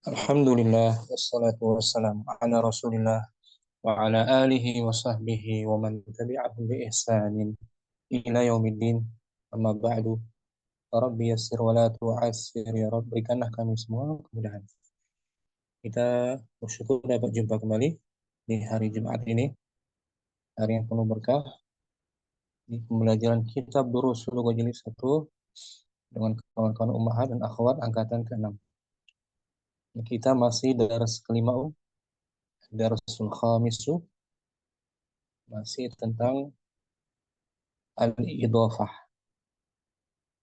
Alhamdulillah wassalatu wassalamu ala Rasulillah wa ala alihi wa sahbihi wa man tabi'ahum bi ihsanin ila yaumiddin. Amma ba'du. Rabbi yassir wa la tu'assir ya Rabb. Berikanlah kami semua kemudahan. Kita bersyukur dapat jumpa kembali di hari Jumat ini, hari yang penuh berkah, di pembelajaran kitab Durus Sulughah Jilid 1 dengan kawan-kawan ummahat dan akhwat angkatan ke-6. Kita masih daras kelima, darasul khamisu, masih tentang al-idhafah.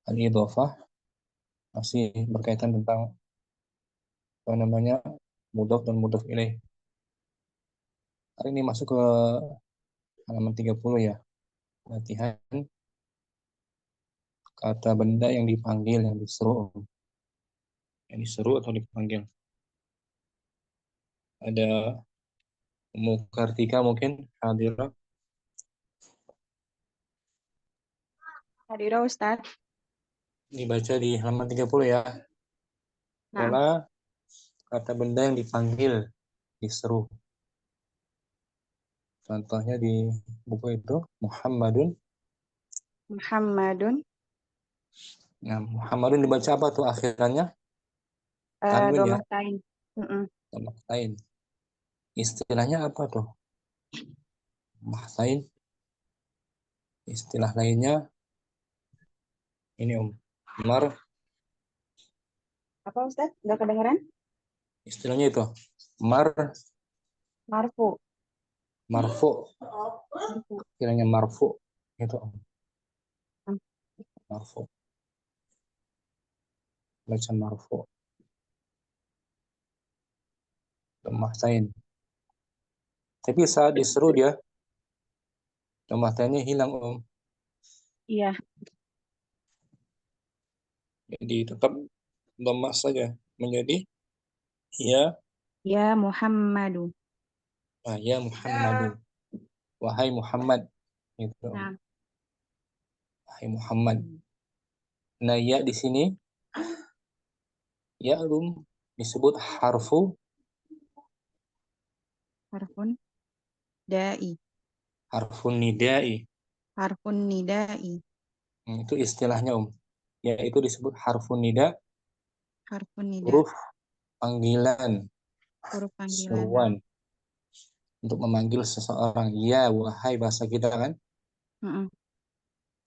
Al-idhafah masih berkaitan tentang apa namanya mudhaf dan mudhaf ilaih. Hari ini masuk ke halaman 30 ya. Latihan kata benda yang dipanggil, yang diseru. Yang diseru atau dipanggil. Ada Ummu Kartika mungkin hadirah. Hadirah Ustadz. Dibaca di halaman 30 ya. Nah, Pola kata benda yang dipanggil, diseru. Contohnya di buku itu Muhammadun. Muhammadun Nah, Muhammadun dibaca apa tuh akhirannya? Tanwin ya, domatain. maksain. Istilahnya apa tuh? Maksain. Istilah lainnya ini Mar, Apa Ustadz? Nggak kedengeran? istilahnya itu mar, Marfu. marfu, Marfu. istilahnya marfu itu Hmm. marfu, baca marfu, maksain. Tapi saat diseru dia maksainnya hilang Iya. jadi tetap lemah saja menjadi ya, Ya Muhammadu. ya Muhammadu, wahai Muhammad itu, Nah, wahai Muhammad. Nah ya di sini ya disebut harfu, harfun da'i. harfun nidai. Harfun nida'i. Itu istilahnya yaitu disebut harfun nida, Harfun nida. huruf panggilan, Huruf panggilan. seruan untuk memanggil seseorang. Ya, wahai, bahasa kita kan. Mm-mm.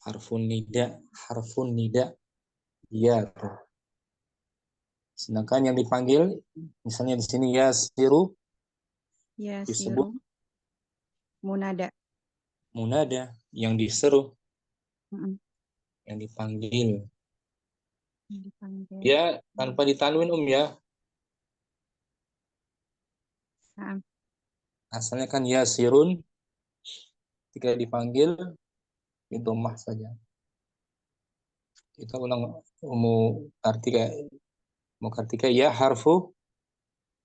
Harfun nida, ya. Sedangkan yang dipanggil, misalnya di sini ya siru, Ya disebut siru. Munada. munada, yang diseru, Mm-mm. yang dipanggil. Dipanggil. Ya, tanpa ditanwin ya. Nah, Asalnya kan ya sirun, ketika dipanggil itu mah saja. Kita ulang kartika, kartika ya harfu,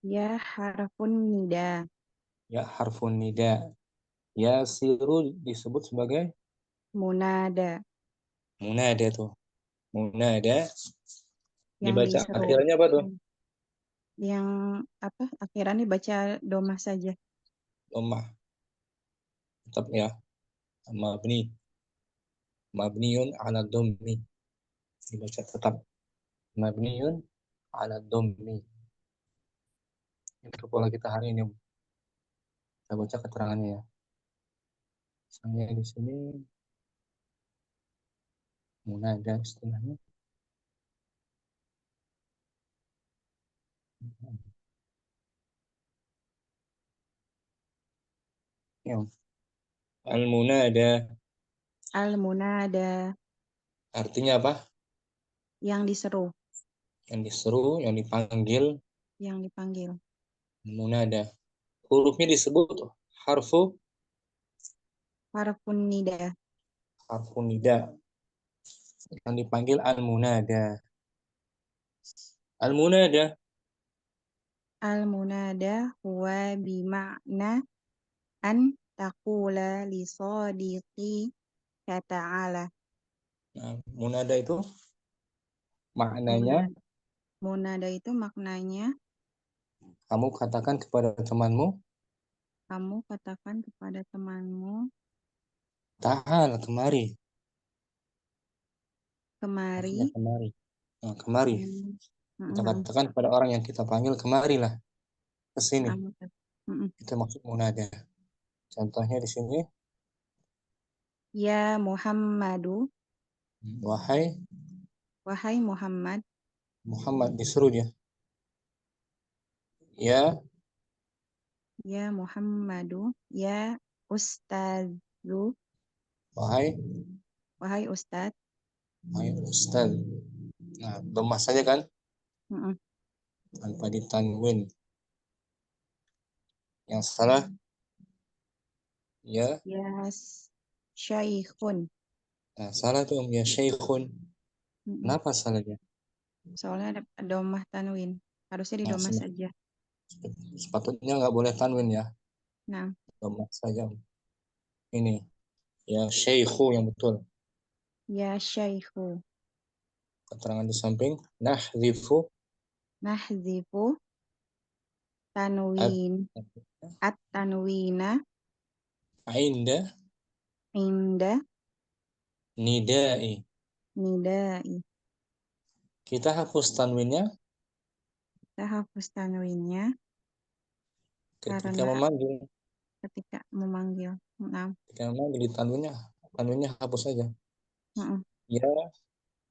ya harfun nida. ya harfun nida. Ya siru disebut sebagai Munada. munada tuh. Munada Yang dibaca diseru. akhirnya apa tuh? Yang apa? Akhirannya baca domah saja. Dhammah. Tetap ya. Mabniun ala dhammi. Dibaca tetap mabniun ala dhammi. Itu pola kita hari ini. Kita baca keterangannya ya. Misalnya di sini munada istilahnya. Ya. Al-munada Al-munada. artinya apa? Yang diseru. Yang diseru, yang dipanggil, Yang dipanggil. munada. Hurufnya disebut harfu, Harfun nida. harfu nida. Yang dipanggil al-munada. Al-munada Al-munada huwa bima'na an taqula li sadiqi ta'ala. nah, munada itu maknanya Munada. Munada itu maknanya Kamu katakan kepada temanmu, Kamu katakan kepada temanmu, ta'al, kemari. Maksudnya kemari. kemari. Nah, kemari. Hmm. Kita Mm-mm. katakan kepada orang yang kita panggil, kemarilah, ke sini. Naam, Ustaz. Mm-mm. Itu maksud munada. Contohnya di sini, Ya Muhammadu, wahai wahai Muhammad. Muhammad, disuruh dia. Ya, Ya Muhammadu, ya Ustazu, wahai, wahai Ustaz. wahai Ustaz. Nah, lemah saja kan, Mm-mm. tanpa ditanwin. Yang salah, ya, Ya Syaikhun. nah, salah tuh, ya syekhun. Mm-mm. Kenapa salahnya? Soalnya ada domah tanwin. Harusnya di Nah, domah saja. sepatutnya nggak boleh tanwin ya, Nah, lemah saja. Ini, ya syekhu yang betul. ya Syaikhu. Keterangan di samping, nahzifu Nahzifu ad tanwin. At-tanwina inda inda nidai. nidai. Kita hapus tanwinnya Kita hapus tanwinnya ketika karena memanggil. ketika memanggil. Nah, Ketika memanggil di tanwinnya hapus saja. mm-mm. Ya Ya,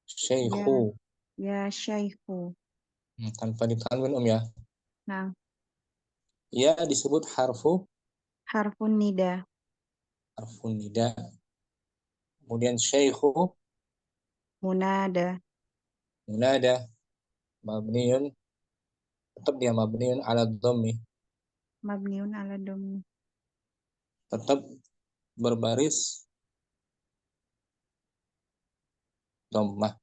syekhu. ya Syaikhu. Tanpa ditanwin ya. Nah, Ya disebut harfun nida. harfun nida. Kemudian syekhu Munada. munada mabniun, tetap dia mabniun ala dhammi, Mabniun ala dom. tetap berbaris dhammah,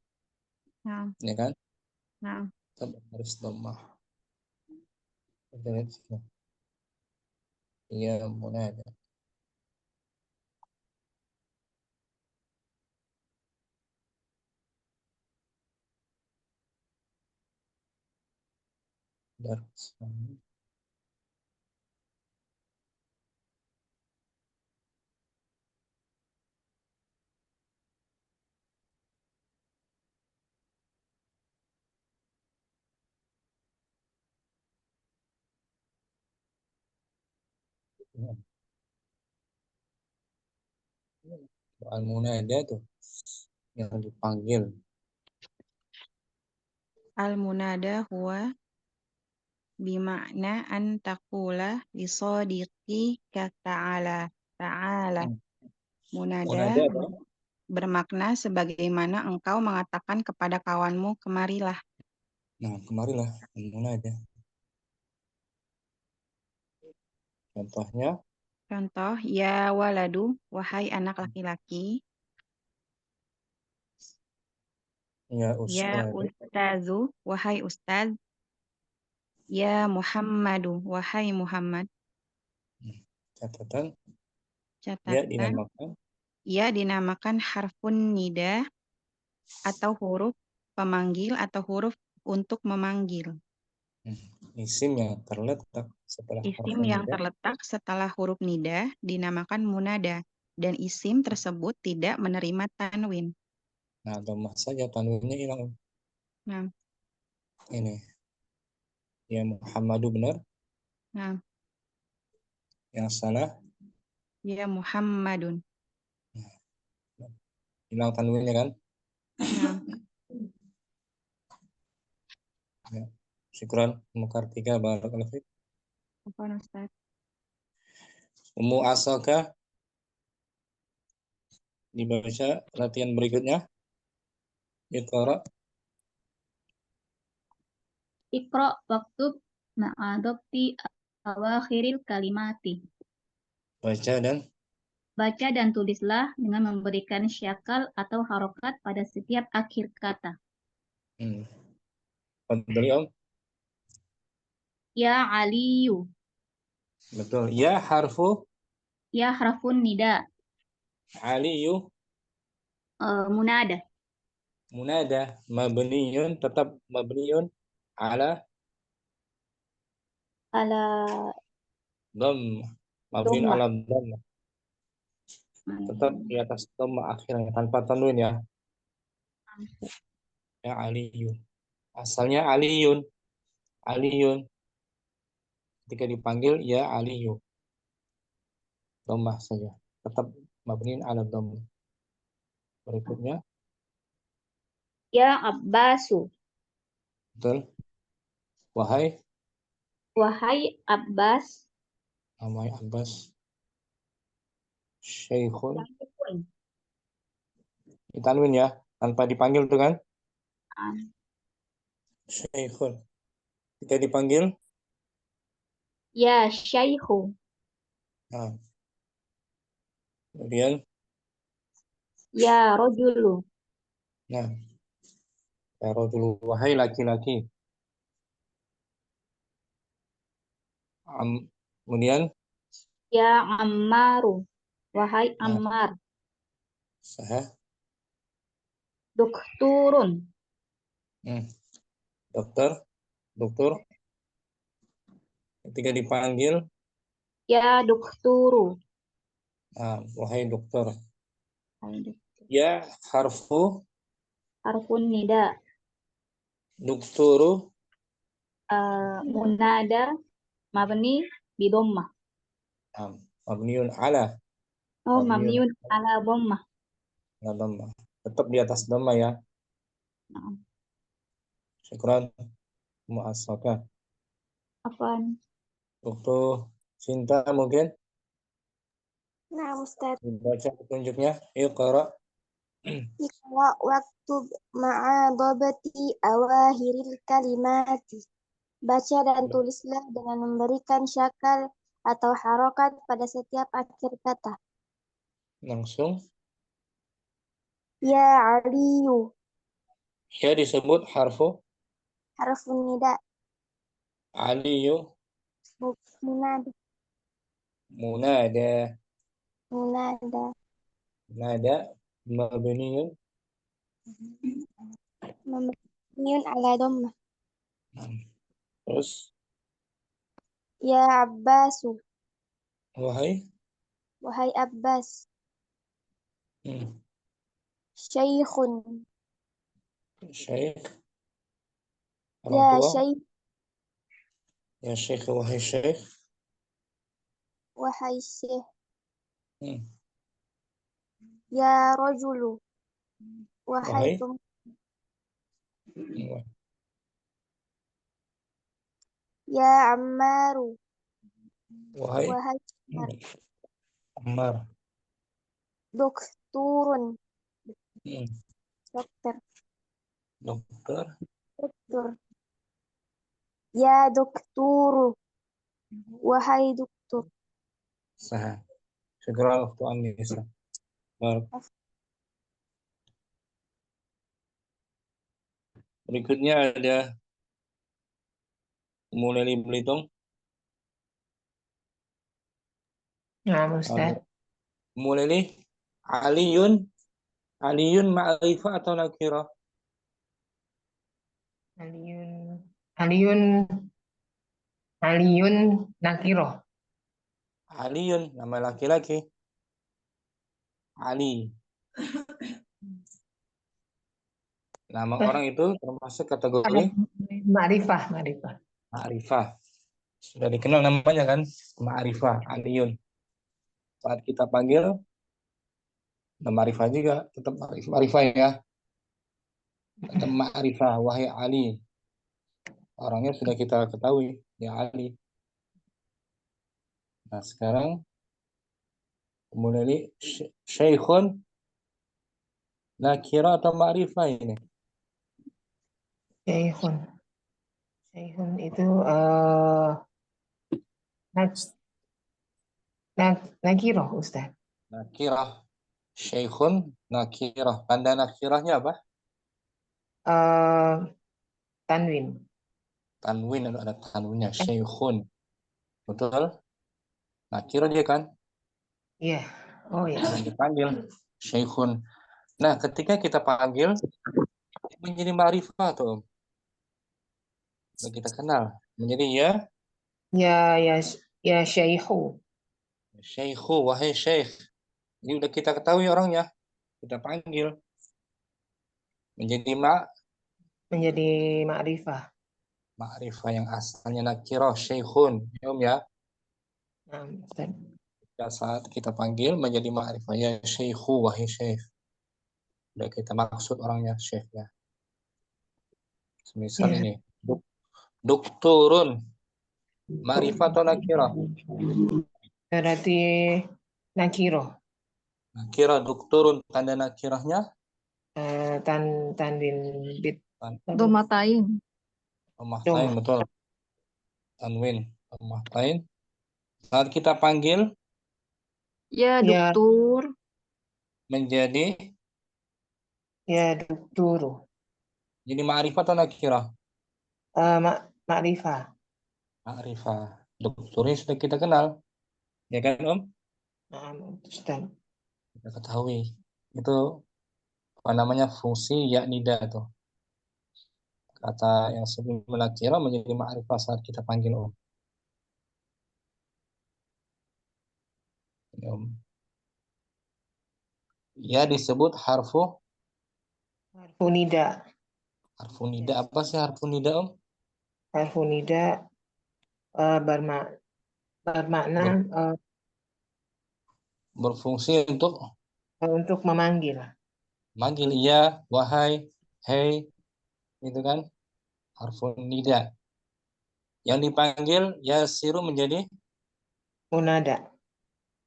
Nah, ya kan? nah. Tetap berbaris dhammah. Kita lihat sini. Iya munada. Dars. Al munada tuh yang dipanggil. Al-munada huwa bimakna an taqula li sadiqi ta'ala. Ta'ala. Munada Munada apa? bermakna sebagaimana engkau mengatakan kepada kawanmu, kemarilah. Nah, kemarilah al munada. Contohnya, Contoh, ya waladu, wahai anak laki-laki. ya Ya ustaz. ustazu, wahai ustaz. Ya Muhammadu, wahai Muhammad. Catatan, ya Catatan, dinamakan ia dinamakan harfun nida atau huruf pemanggil atau huruf untuk memanggil. isim yang terletak setelah Isim harfun yang nida. terletak setelah huruf nida dinamakan munada dan isim tersebut tidak menerima tanwin. Nah, dhammah saja tanwinnya hilang. Nah, Ini, ya Muhammadu benar, nah, yang salah ya Muhammadun. hilang tanwinnya kan? Nah, Ya. Syukran, Mukartika, barakallahu fiik. apa Ustaz? Umu asaka dibaca latihan berikutnya. Iqra, Iqra waktub ma'adobti awakhiril kalimati. baca dan Baca dan tulislah dengan memberikan syakal atau harokat pada setiap akhir kata. hmm. Fadli, Om. Ya Aliyu. Betul. Ya harfu Ya harfun nida. aliyu Munada. munada mabniyun, tetap mabniyun ala ala Dhammah. Mabniun dhammah. ala dhammah. Tetap di atas dhammah akhirnya tanpa tanwin ya. Ya Aliyun. Asalnya Aliyun. Aliyun. Ketika dipanggil ya Aliyun. Dhammah saja. Tetap mabniun ala dhammah. Berikutnya, Ya Abbasu. betul. Wahai Wahai Abbas. namanya Abbas. Syekhun. Ditanwin ya. Tanpa dipanggil tuh kan. Syekhun. Ketika dipanggil. Ya Syaikhu. Nah. Kemudian. Ya Rajulu. Nah. Ya rajulu. Wahai laki-laki. Kemudian. Ya Ammaru. Wahai Nah. Ammar. Sah. Dokturun. Dokter. Dokter. Ketika dipanggil. Ya Dokturu. Nah. Wahai dokter. Harfun Ya harfu. nida. Dokturu. Munada mabni bidommah. Mabniun ala. Oh, mabniun ala dhammah. Ala dhammah. Tetap di atas dhammah ya. Syukran. Mu'assakan. Apaan? Untuk Cinta mungkin Nah, Ustaz. dibaca petunjuknya. Iqra. Iqra waktub ma'a dhabati awahiril kalimati. Baca dan tulislah dengan memberikan syakal atau harokat pada setiap akhir kata. Langsung. Ya Aliyu. Ya disebut harfu. Harfun nida. Aliyu. Munada. Munada. Munada. Nada. Mabniun. Mabniun ala dhammah. Terus. Ya Abbasu. Wahai. Wahai Abbas. Hmm. Syaikhun. Syekh. Orang Ya tua. Syekh. Ya Syekh. Wahai Syekh. Wahai Syekh. Hmm. Ya Rajulu. Wahai Wahai. Ya Ammaru. Wahai. Wahai Ammar. Dokturun. Dokter. Dokter. Dokter. Ya Dokturu. Wahai dokter. Sah. Syukran waktu Anissa. Berikutnya ada Mulai Belitung. Ya, Ustaz. Mulai Aliyun. Aliyun ma'rifah atau nakirah? Aliyun nakiroh. Aliyun nama laki-laki. Ali. Nama orang itu termasuk kategori Ma'rifah. ma'rifah. Sudah dikenal namanya kan? Ma'rifah, Aliyun. Saat kita panggil nama ma'rifah juga tetap ma'rifah ya. Tetap ma'rifah, wahai Ali. Orangnya sudah kita ketahui, ya Ali. Nah, sekarang kemudian ini Syekhun nakira atau ma'rifah ini? Syekhun itu nakiroh, Ustaz. Nakirah. Syekhun nakirah. Tanda nakirahnya apa? Tanwin. Tanwin, ada tanwinnya. Syekhun. Betul? Nakirah dia kan? Iya. Oh ya. Yang dipanggil Syekhun. Nah, ketika kita panggil menjadi ma'rifah tuh. Kita kenal. Menjadi ya Ya Syaihu. Syekhu, wahai syekh. Ini udah kita ketahui orangnya. Kita panggil. Menjadi Menjadi ma'rifah. ma'rifah yang asalnya nakirah, syekhun. Ya, ya. Nah, Ustaz. Pada saat kita panggil menjadi ma'rifah. Ya syekhu, wahai syekh. Udah kita maksud orangnya, syekhnya. Semisal Ya. ini. Doktorun. Ma'rifah atau nakirah? Berarti nakiroh. Nakirah, doktorun. Tanda nakirahnya? Tanwin bit. Domatain. Pematain, betul. Tanwin. Pematain. Saat kita panggil Ya Ya. dokter. menjadi Ya dokturu. jadi ma'rifah atau nakirah? Ma'rifah. Ma'rifah. Doktor ini sudah kita kenal. Ya kan, Om? Nah, Ustaz. Kita ketahui. Itu apa namanya fungsi ya nida tuh. Kata yang sebelum nakirah menjadi ma'rifah saat kita panggil Om. Ini, Om. Ya disebut harfu Harfu nida. nida. Apa sih harfu nida, Om? Harfu nida bermakna Berfungsi untuk memanggil. manggil iya, wahai, hei, gitu kan? Harfu nida. Yang dipanggil yasiru menjadi Munada.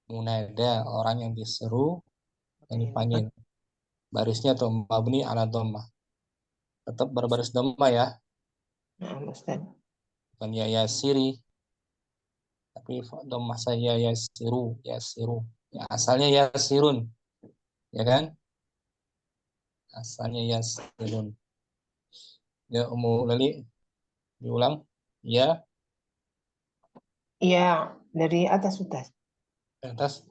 munada, orang yang diseru, yang dipanggil. Barisnya tuh mabni ala dhammah. Tetap berbaris dhammah ya, Nah, Ustaz. bukan ya yasiri, tapi dhammah saja yasiru, yasiru. Ya, asalnya yasirun, ya kan? Asalnya yasirun. Ya, Lali diulang. Ya, Ya, dari atas Ustaz. ke atas.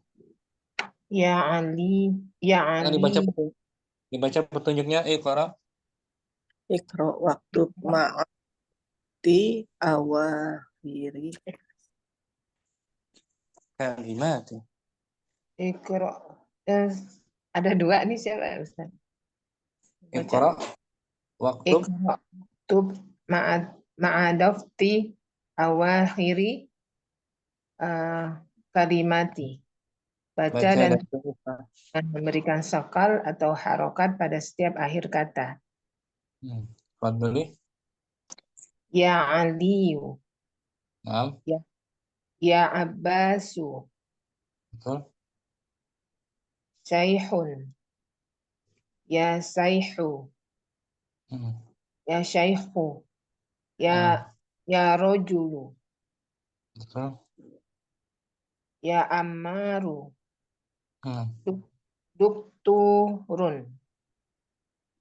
Ya Ali. Ya Nah, Ali. dibaca petunjuknya. Iqra. Ikro waktu ma'ati awakhiri Kalimat. Ikro. Ada dua nih siapa Ustaz? Baca. Iqra. Waktu. Ikro. Tub ma'adafti awakhiri kalimati. Baca dan memberikan sakal atau harokat pada setiap akhir kata. Fadli. Ya Aliyu. Naam. Ya Abbasu. Betul. Syaihun. Ya Saihu. Ya Syaihu. Ya Rojulu. Betul. Ya Ammaru. Hmm. Dukturun.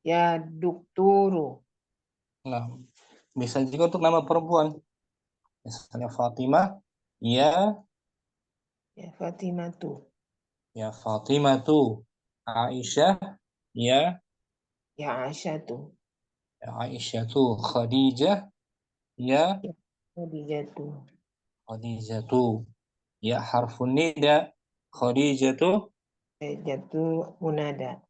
Ya Dukturu. Nah, bisa juga untuk nama perempuan. Misalnya Fatimah, ya Ya Fatimatu. ya Fatimatu. Aisyah, ya Ya Aisyatu. ya Aisyatu. Khadijah, ya Khadijatu. Khadijatu. Ya harfun nida. Khadijatu Khadijatu munada.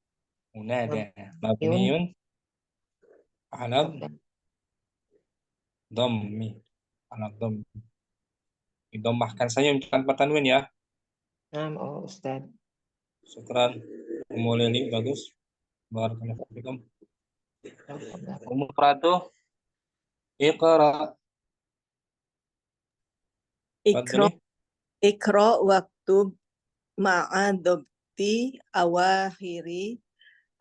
munada. Mabniun ala dhammi. Ala dhammi. Didommahkan saja tanpa tanwin ya. Naam, oh Ustaz. Syukran. Mulai ini bagus. Barakallahu fikum. Umratu. Iqra. ikro Fadli. ikro waktu ma'adobti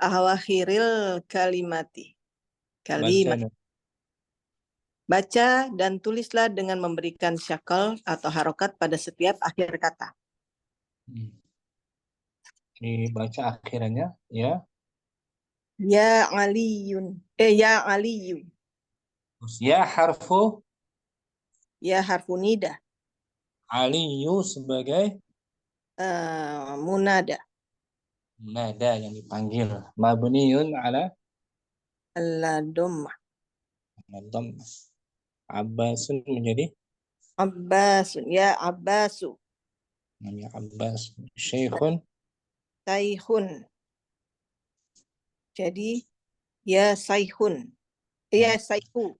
awakhiril kalimati. Kalimat. Baca dan tulislah dengan memberikan syakal atau harokat pada setiap akhir kata. Dibaca akhirannya ya. Ya Aliyun. Ya Aliyu. Ya harfu Ya harfu nida. Aliyu sebagai Munada. nada yang dipanggil. Mabniun ala Dhammah. dhammah. Abbasun menjadi Abbasun. Ya Abbasu. Ya Abbas. Syekhun. Saihun. Jadi ya Saihun. Ya Saihu.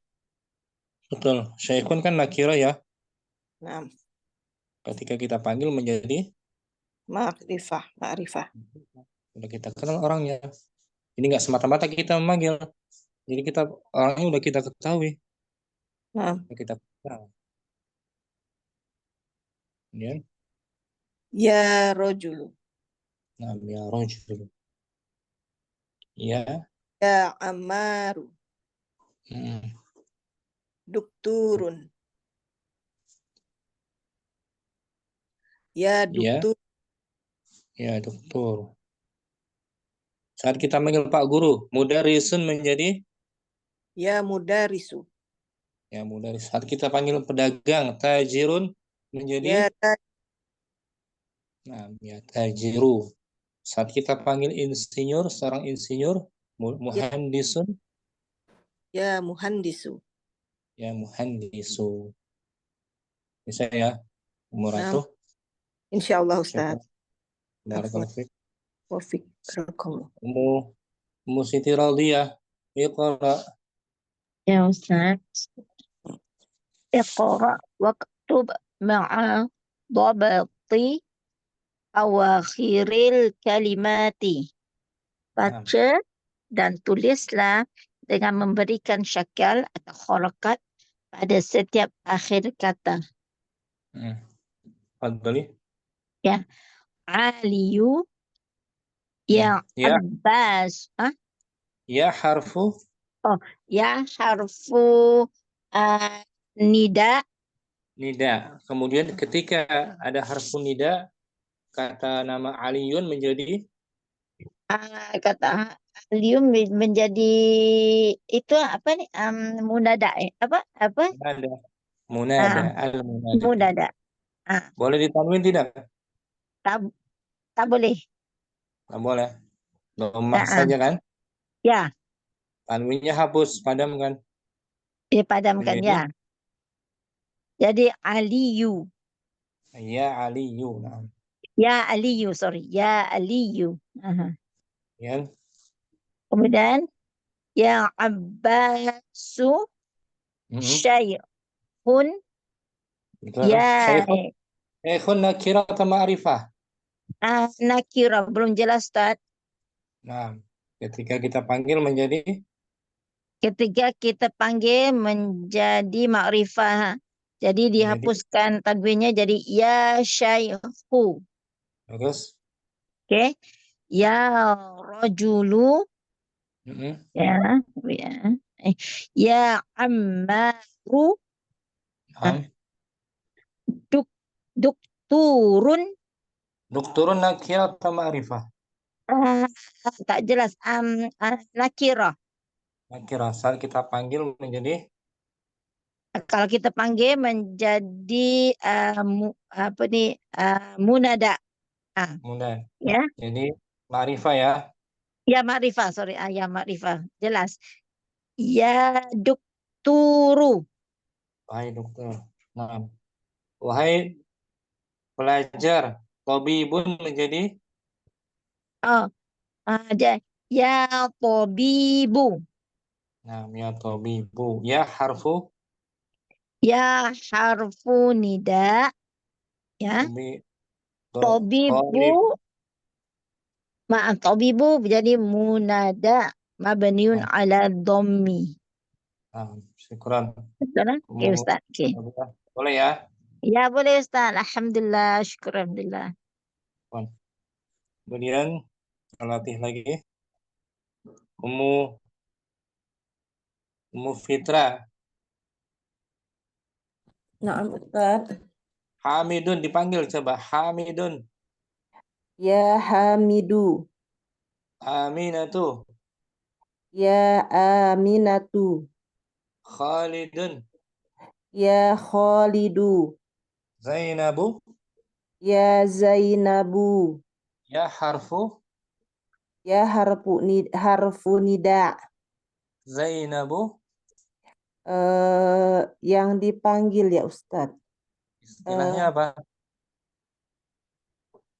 Betul. Syekhun kan nakira ya. Nah, Ketika kita panggil menjadi ma'rifah. udah kita kenal orangnya. Ini nggak semata-mata kita memanggil. Jadi kita orangnya udah kita ketahui. Nah, Udah kita kenal. Ya. ya rojulu. Nah, ya rajul. Ya. Ya Ammaru. Hmm. Dukturun. Ya Ya. duktur. Ya, dokter. Saat kita manggil Pak Guru, mudarisun menjadi Ya mudarisu. ya mudaris. Saat kita panggil pedagang, tajirun menjadi Ya nah, ya tajiru. Saat kita panggil insinyur, seorang insinyur, muhandisun, ya muhandisu. ya muhandisu. Bisa ya, Nah, Muratuh. insyaallah Ustaz. Barakallahu fiik. Wafik. Barakallah. Ummu Siti Radiyah. Iqra. يا أستاذ اقرأ واكتب مع ضبط أواخر الكلمات. Baca dan tulislah dengan memberikan syakal atau harakat pada setiap akhir kata. Fadhali. Ya, Aliyu, ya Ya. Abbas, Ya harfu ya harfu nida. nida. Kemudian ketika ada harfu nida, kata nama Aliyun menjadi Kata Aliyu menjadi itu apa nih? Munada, apa munada. Munada, al-munada. munada. Boleh ditanwin tidak? Tak boleh. Nggak boleh. Lemah Ah, saja kan? Ya, Tanwinnya hapus, padamkan. dipadamkan Menjadi ya. Jadi Aliyu. ya Aliyu. Nah, Ya Aliyu, sorry. Ya Aliyu. ya. Kemudian ya Abbasu Syai'un. Betul. Ya Syekhun nakirah atau ma'rifah? nakira, belum jelas Ustaz. Nah, ketika kita panggil menjadi Ketika kita panggil menjadi ma'rifah. Jadi dihapuskan tanwinnya jadi ya Syai'u. terus Oke. Ya rajulu. mm-mm. Ya. Ya Ammaru. Dukturun. Doktorun nakirah atau ma'rifah? Tak jelas. Nakira. Nakirah. Saat kita panggil menjadi Kalau kita panggil menjadi munada. munada. Ya. Jadi ma'rifah ya. Ya ma'rifah, sorry. Ya ma'rifah. Jelas. Ya dukturu. Wahai dokter. Nah, wahai pelajar, tabibun menjadi Ya tabibu. nah, ya tabibu. Ya harfu Ya harfu nida. Ya. Tabibu. Maaf, tabibu jadi munada mabniun ala dhammi. syukuran. Betul? Oke, Ustaz. Oke. Boleh ya? Ya, boleh Ustaz. Alhamdulillah, syukur alhamdulillah. Kemudian latih lagi. Ummu Fitra. Na'am Ustaz. Hamidun dipanggil coba. Hamidun. Ya Hamidu. Aminatu. Ya Aminatu. Khalidun. Ya Khalidu. Zainabu. Ya Zainabu. Ya harfu Ya harfu nida. Zainabu. Yang dipanggil ya Ustadz. Istilahnya apa?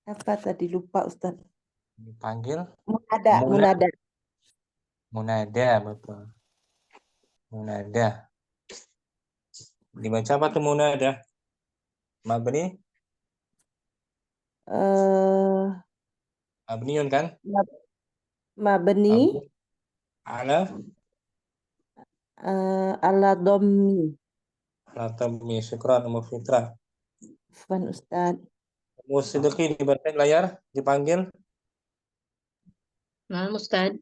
Apa tadi lupa Ustaz? Dipanggil Munada, munada. munada. Munada, betul. Munada. Dibaca apa tuh munada? Mabni? Eh, Mabniun kan? mabni Mabni. Ala ala dhammi. Latabmi. Syukran, Umu Fitra. Afwan Ustaz. Umu Siddiqi dibaca layar, dipanggil. Naam Ustaz.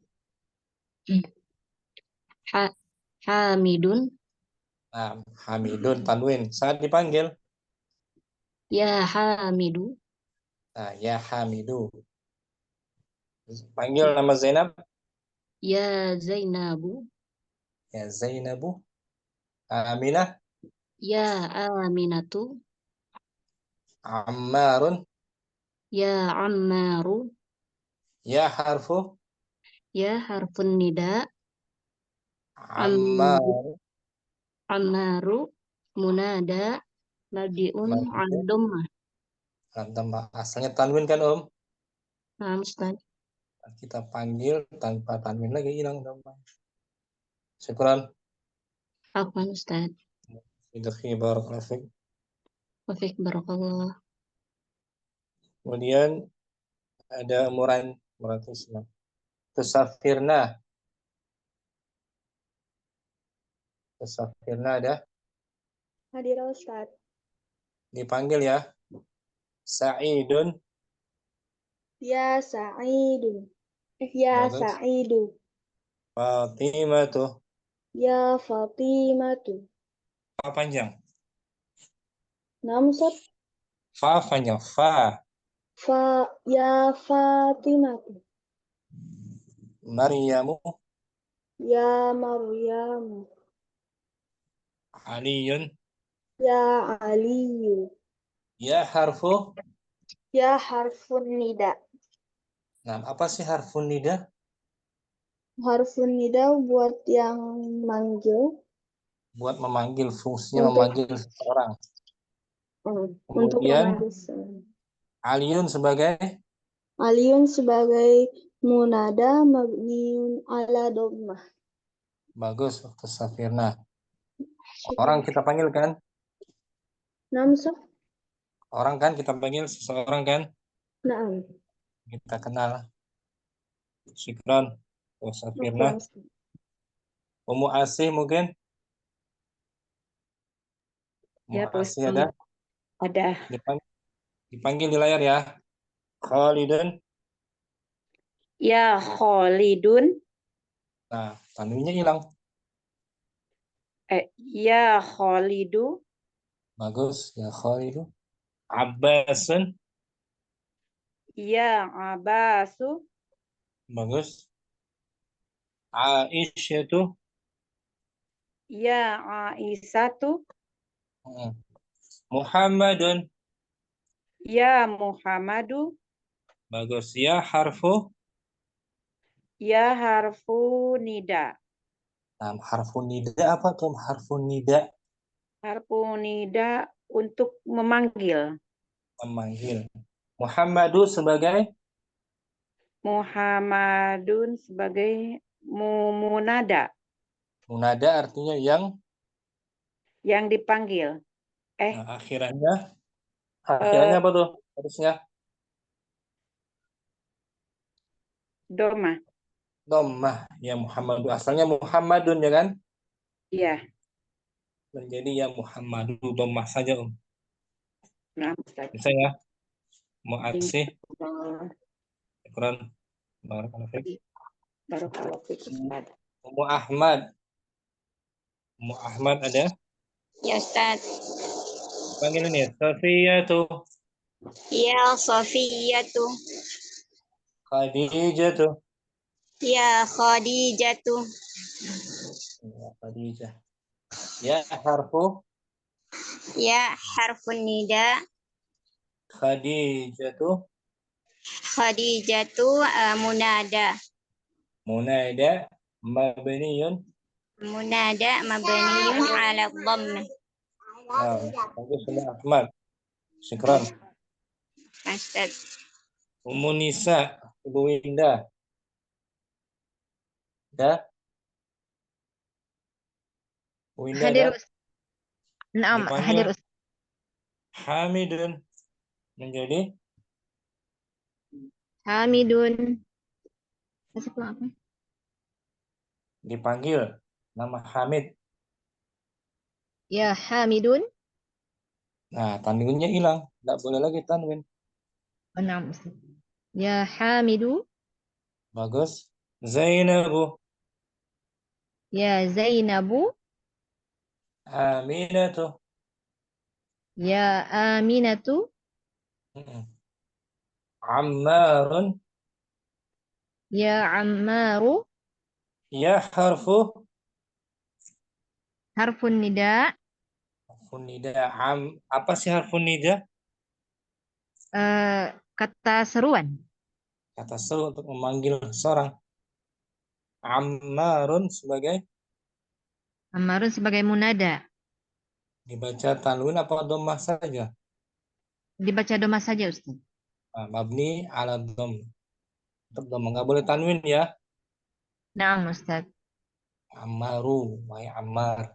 Hamidun. Nah, Hamidun, tanwin. Saat dipanggil. Ya Hamidu. Nah, ya Hamidu. Panggil nama Zainab. Ya Zainabu. Ya Zainabu. Aminah. Ya Aminatu. Ammarun. Ya Ammaru. Ya harfu. Ya harfun nida. Ammaru. Ammaru. Munada. Mabdiun an dhammah. Asalnya tanwin kan Om? Naam Ustaz. Kita panggil tanpa tanwin lagi hilang. Syukran. Afwan Ustaz. Siddiqi barakallahu fiik. Wafik barakallah. Kemudian ada Muran Islam. Tusafirna. Tusafirna ada. Hadir Ustaz. Dipanggil ya. Sa'idun. Ya Sa'idu. Ya Bagus. Sa'idu. Fatimatu. Ya Fatimatu. Fa panjang. Naam Ustaz. Fa panjang. Fa. Ya Fatimatu. Maryamu. Ya Maryamu. Aliyun. Ya Aliyu. Ya harfu. Ya harfun nida. Nah, apa sih harfun nida? Harfun nida buat yang manggil. Buat memanggil, fungsinya Untuk- memanggil seseorang. Untuk Kemudian memanggil. Aliyun sebagai Aliyun sebagai munada mabniun ala dhammah. bagus. Tusafirna. Orang kita panggil kan? Naam Ustaz. Orang kan kita panggil seseorang kan? Naam. Kita kenal. Syukran. Tusafirna. Umu Asih mungkin? Ya, Umu Asih ada? Ada. Dipanggil di layar ya. Khalidun. Ya Khalidun. Nah, tanwinnya hilang. Ya Khalidu. Bagus. Ya Khalidu. Abbasun. Ya Abbasu. Bagus. Aisyatu. Ya Aisyatu. Muhammadun. Ya Muhammadu. Bagus. Ya harfu. Ya harfu nida. Nah, harfu nida apa tuh? Harfu nida. Harfu nida untuk memanggil. Memanggil. Muhammadu sebagai Muhammadun sebagai munada. munada artinya Yang dipanggil. akhirannya apa tuh? Harusnya Doma. dhammah. Ya Muhammadu. Asalnya Muhammadun ya kan? Iya. Menjadi ya Muhammadu dhammah saja Om. Nah, Ustaz. Bisa ya? Mu'atsih. Syukran. Barakallahu fiik. Barakallahu fiik, Ustaz. Ummu Ahmad. Ummu Ahmad ada? Ya Ustaz. Panggil ini Safiyatu. Ya Safiyatu. Khadijatu. Ya Khadijatu. Ya Khadijah. Ya harfu. Ya harfun nida. Khadijatu. Khadijatu munada. Munada mabniyun. Munada mabniun ala dhammah. Nah, bagus sudah Ahmad. Syukran. Ustaz. Ummu Nisa, Ibu Winda. Ya, Bu Winda Hadir ada Ustaz. Naam, hadir dipanggil Ustaz. Hamidun menjadi Hamidun. Masih kurang apa? dipanggil nama Hamid. Ya Hamidun. Nah, tanwinnya hilang, tidak boleh lagi tanwin. Oh, naam Ustaz. Ya Hamidu. Bagus. Zainabu, Ya Zainabu. Aminatu. Ya Aminatu. Ammarun. Ya Ammaru. Ya harfu Harfun nida. harfun nida. Apa sih harfun nida? Kata seruan. Kata seru untuk memanggil seorang. Ammarun sebagai Ammarun sebagai munada. dibaca tanwin apa dhammah saja? Dibaca doma saja Ustaz. Nah, mabni ala dhamm. Tetap dhammah, nggak boleh tanwin ya. Naam Ustaz. Ammaru, wahai Ammar.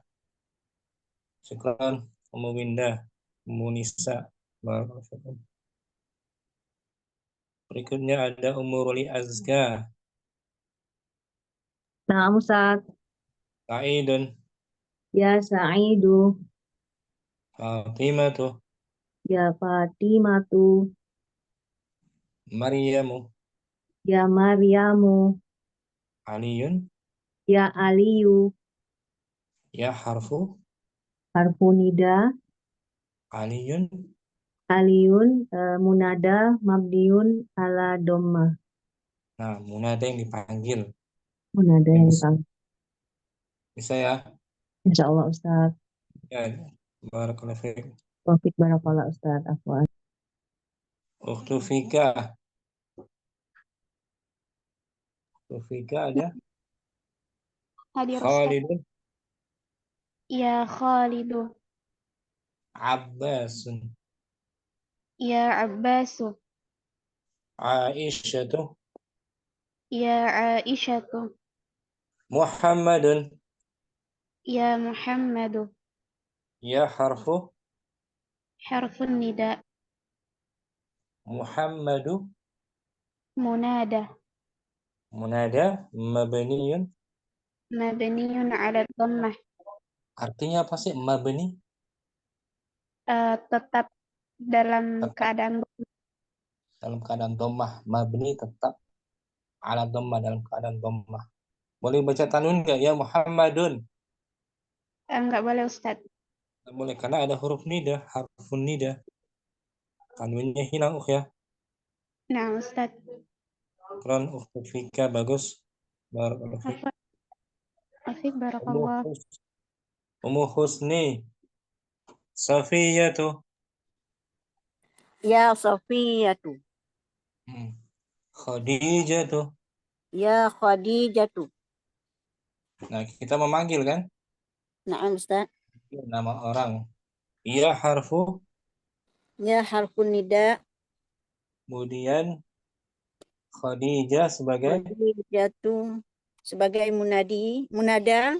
Syukran, Ummu Winda, Ummu Nisa. Barakallahu. Berikutnya ada Ummu Ruli Azka. Naam Ustaz. Sa'idun, Ya Sa'idu. Fatimatu, Ya Fatimatu. Maryamu, Ya Maryamu. Aliyun, Ya Aliyu. ya harfu, Harfu nida. Aliyun. Aliyun. Munada. Mabniun ala dhamma. Nah, munada yang dipanggil. Munada yang Bagus. dipanggil. Bisa ya? Insya Allah Ustaz. Ya, barakallahu fiik. Wafik barakallah Ustaz. Afwan. Ukhtu Fika. Ukhtu Fika ada Hadir Ustaz. Khalidun, Ya Khalidu. Abbasun, Ya Abbasu. Aisyatu, Ya Aisyatu. Muhammadun, Ya Muhammadu. ya harfu, Harfun nida. Muhammadu. Munada. Munada mabniyun. Mabniyun ala dhammah. Artinya apa sih mabni? Tetap dalam Tetap keadaan dalam keadaan dhammah. Mabni tetap ala dhammah, dalam keadaan dhammah. Boleh baca tanwin enggak ya Muhammadun? enggak boleh Ustaz. Nggak boleh karena ada huruf nida, harfun nida. Tanwinnya hilang ya. Nah Ustaz. Keren ukhtu Fika, bagus. Barakallahu fiik. Afif Ummu barakallah. Ummu Husni, Safiyatu, Ya Safiyatu. Khadijatu. Ya Khadijatu. Nah, kita memanggil kan Naam Ustaz. nama orang. Ya harfu, Ya harfun nida. kemudian Khadijah sebagai Khadijatu sebagai munadi. Munada.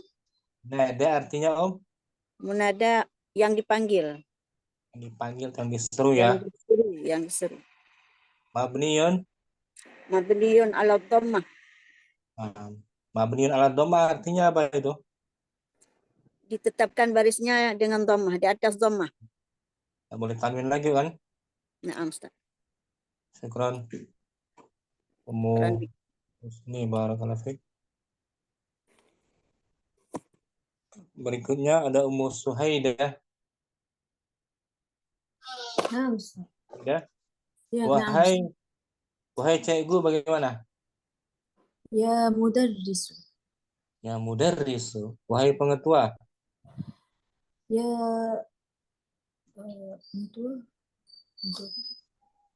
nada, artinya Munada yang dipanggil. dipanggil dan diseru ya. Yang diseru. Mabniyun. Mabniyun ala dhammah. Nah, mabniyun ala dhammah artinya apa itu? Ditetapkan barisnya dengan dhammah, di atas dhammah. Nggak boleh tanwin lagi kan? Naam Ustaz. Syukran. Ummu Husni, barakallahu fiik. Berikutnya ada Ummu Suhaidah. Naam Ustaz. Ya. Ya, Wahai cikgu bagaimana? Ya mudarrisu. Ya mudarrisu. Wahai pengetua. Ya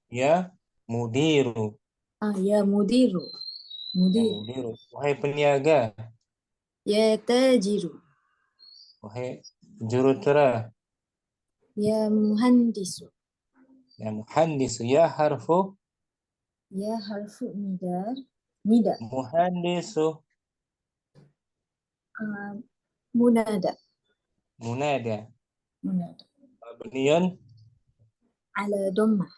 Ya mudiru. ya mudiru. Ya mudiru. Wahai peniaga. Ya tajiru. Wahai jurutera. Ya muhandisu. Ya muhandisu. Ya harfu Ya harfu nida. muhandisu. Munada. Munada. Munada. Mabniyun Ala dhammah.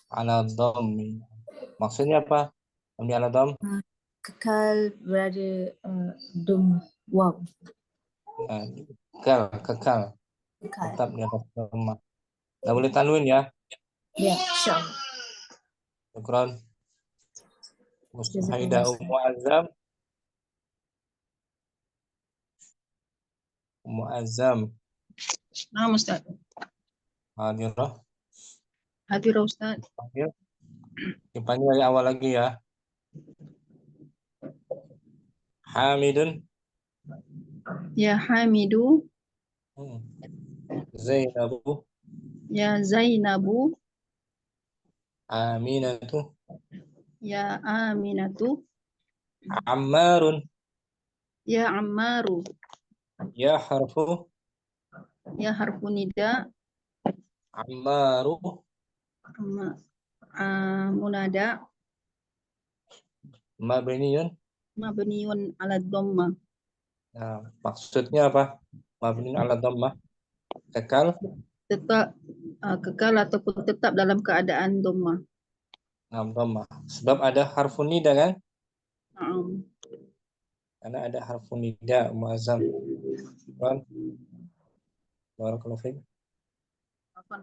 ala dhammi. Maksudnya apa? Mabni ala dhamm. Kekal berada dhammah. Wow. Kekal. Kekal. Tetap di atas dhammah. Nggak boleh tanwin ya. Ya, insyaallah. Syukran. Jazakallah Haidah Ustaz. Ummu Azam. Ummu Azam. Nah, Ustaz. Hadirah. Hadir Ustaz. Panggil. Dipanggil dari awal lagi ya. Hamidun. Ya Hamidu. Zainabu. Ya Zainabu. Aminatu. Ya Aminatu. Ammarun. Ya Ammaru. Ya harfu. Ya harfu nida. Ammaru. Munada. Mabniyun. Mabniun ala dhammah. Nah, maksudnya apa? Mabniyun ala dhammah. Kekal. Tetap kekal ataupun tetap dalam keadaan dhammah. Nah, dhammah. Sebab ada harfu nida kan? Karena ada harfu nida muazzam. Kan? Barakallahu fiik.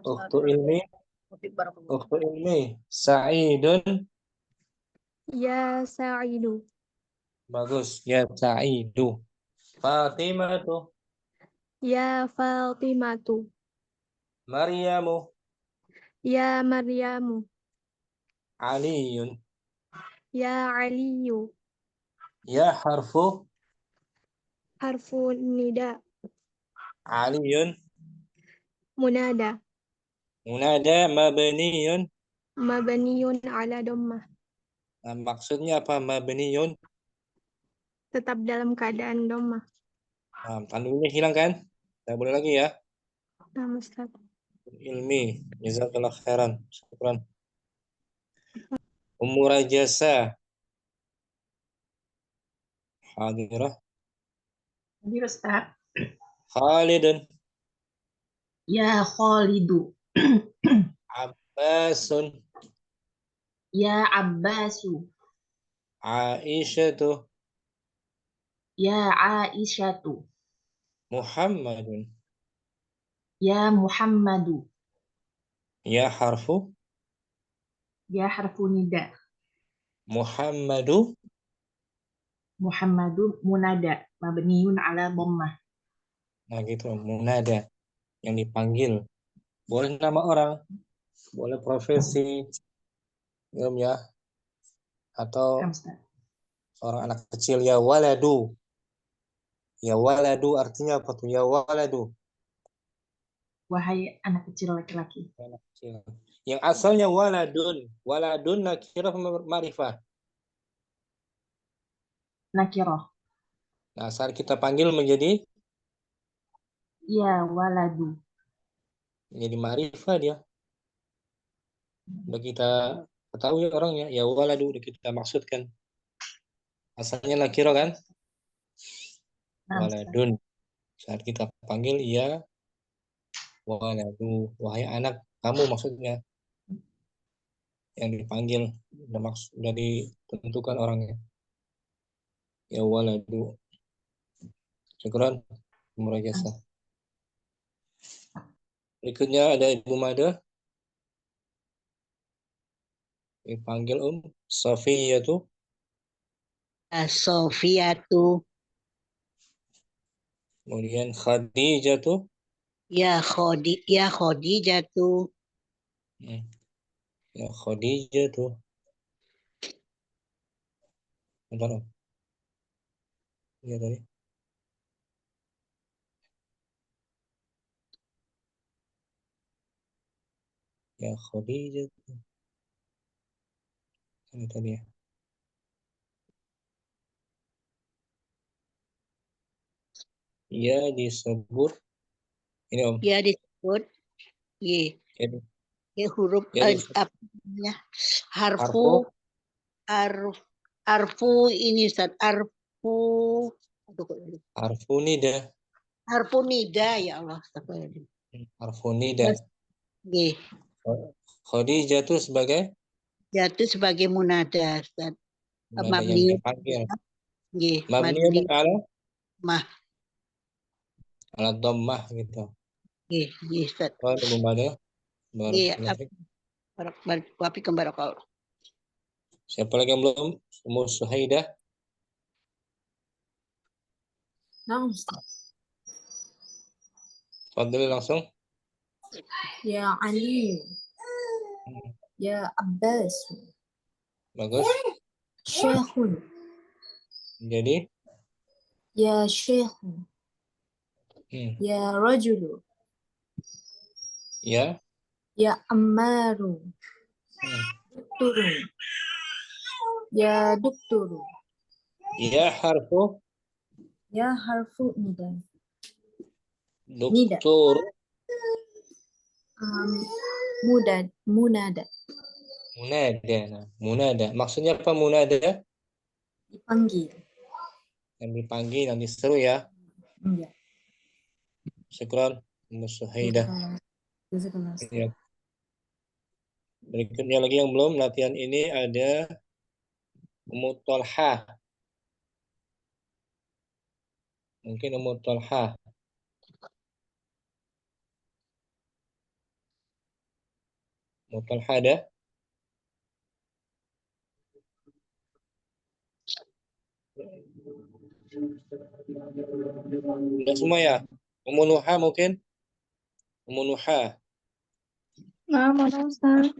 Ukhtu ilmi. Ukhtu ilmi. Sa'idun. Ya Sa'idu. Bagus. Ya Sa'idu. Fatimatu. Ya Fatimatu. Maryamu. Ya Maryamu. Aliyun. Ya Aliyu. Ya harfu. Harfu nida. Aliyun. Munada. Munada mabniyun. Mabniyun ala dhammah. Nah, maksudnya apa mabniyun? Tetap dalam keadaan dhammah. Nah, tanwinnya hilang kan? Tidak boleh lagi ya. Nah, Ustaz. Ilmi. Jazakallah khairan. Syukran. Ummu Rajasa. Hadirah. Hadir Ustaz. Khalidun. Ya Khalidu. Abbasun. Ya Abbasu. Aisyatu. Ya Aisyatu. Muhammadun. Ya Muhammadu. Ya harfu. Ya harfu nida. Muhammadu. Muhammadu munada. Mabniun ala dhammah. Nah gitu. Munada. Yang dipanggil. Boleh nama orang. Boleh profesi. Ya. Atau orang anak kecil. Ya waladu. Ya waladu artinya apa tuh? Ya waladu. Wahai anak kecil laki-laki. Anak kecil. Yang asalnya waladun. Waladun nakirah ma'rifah. Nakirah. Nah, saat kita panggil menjadi Ya waladu. menjadi ma'rifah dia. Udah kita ketahui orangnya. Ya waladu udah kita maksudkan. Asalnya nakirah kan? Waladun. Saat kita panggil ya waladu. Wahai anak kamu maksudnya. Yang dipanggil udah ditentukan orangnya. Ya waladu. Syukran. Murajasa. Berikutnya ada Ibu Mada. Dipanggil Sofiyatu. Sofiyatu. Kemudian Khadijatu. Ya Khadijatu. Ya Khadijatu. Bentar. Ya tadi. Ya Khadijatu. Ini tadi ya. Ya disebut. Ini Om. Ya disebut. Ye. Jadi, Ye huruf jadi apa namanya? harfu Harfu ini Ustaz. Aduh, kok jadi. harfu nida. Harfu nida ya Allah. Astagfirullahaladzim. Harfu nida. Ye. Khadijah itu sebagai Jatuh sebagai munada Ustaz. munada yang Mabni. dipanggil. Ye. Mabni ala Mah. ala dhammah gitu. Ye. Ye Ustaz. Oh, munada. Ye. Barakallahu. Wafi kembarakallah. Siapa lagi yang belum? Ummu Suhaidah. نعم أستاذ. Fadli langsung. يا علي يا عباس Bagus. شيخ Jadi يا شيخ يا رجل ya. يا عمار دكتور يا دكتور Ya harfu يا حرف نداء doktor. منادى Munada. Nah, munada. Maksudnya apa munada? dipanggil. Yang dipanggil, yang diseru ya. Iya. Syukran, Ummu Suhaidah. Jazakallah. Ya. Berikutnya lagi yang belum latihan ini ada Ummu Thalhah. Mungkin Ummu Thalhah. Ummu Thalhah ada? Udah semua ya? Ummu Nuha mungkin? Ummu Nuha. Nah, mana Ustaz?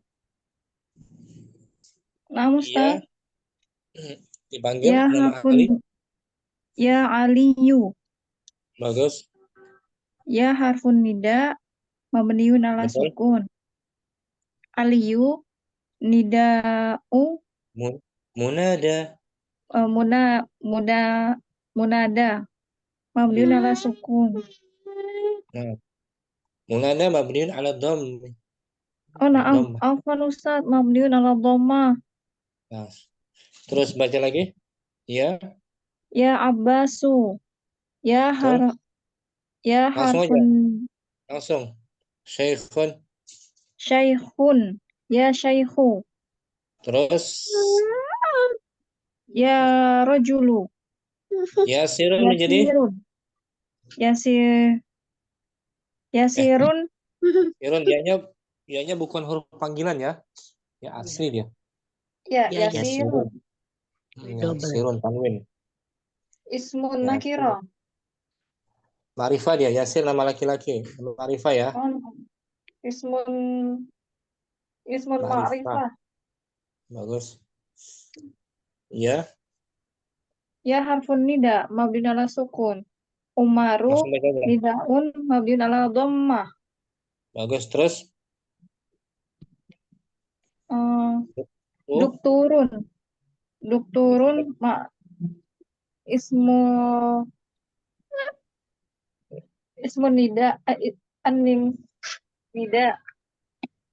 Nah, Ustaz. Dipanggil Ya nama Ali. harfun. Ya Aliyu. Bagus. Ya harfun nida mabniun ala Betul. sukun. Aliyu nida'u Munada. Munada mabniun ala sukun. Nah, munada mabniun ala dhamm. Oh, na'am. Afwan Ustaz, mabniun ala dhammah. Nah, terus baca lagi. Ya. Ya Abbasu. Ya Betul. Langsung aja. harfun Langsung. Syekhun. syaikhun. Ya syaikhu. Terus Ya rajulu. Yasirun menjadi Yasirun. Yasirun dianya bukan huruf panggilan ya. Ya asli dia. Ya, Ya, yasirun. Yasirun tanwin. Ismun Ya, nakira. Ma'rifah dia, Yasir nama laki-laki. Ma'rifah ya. Ismun Ma'rifah. ma'rifah. Bagus. Ya. Ya harfun nida mabniun ala sukun. Umaru Langsung baca aja. nidaun mabniun ala dhammah. Bagus. Terus Dukturun ismu nida anim nida.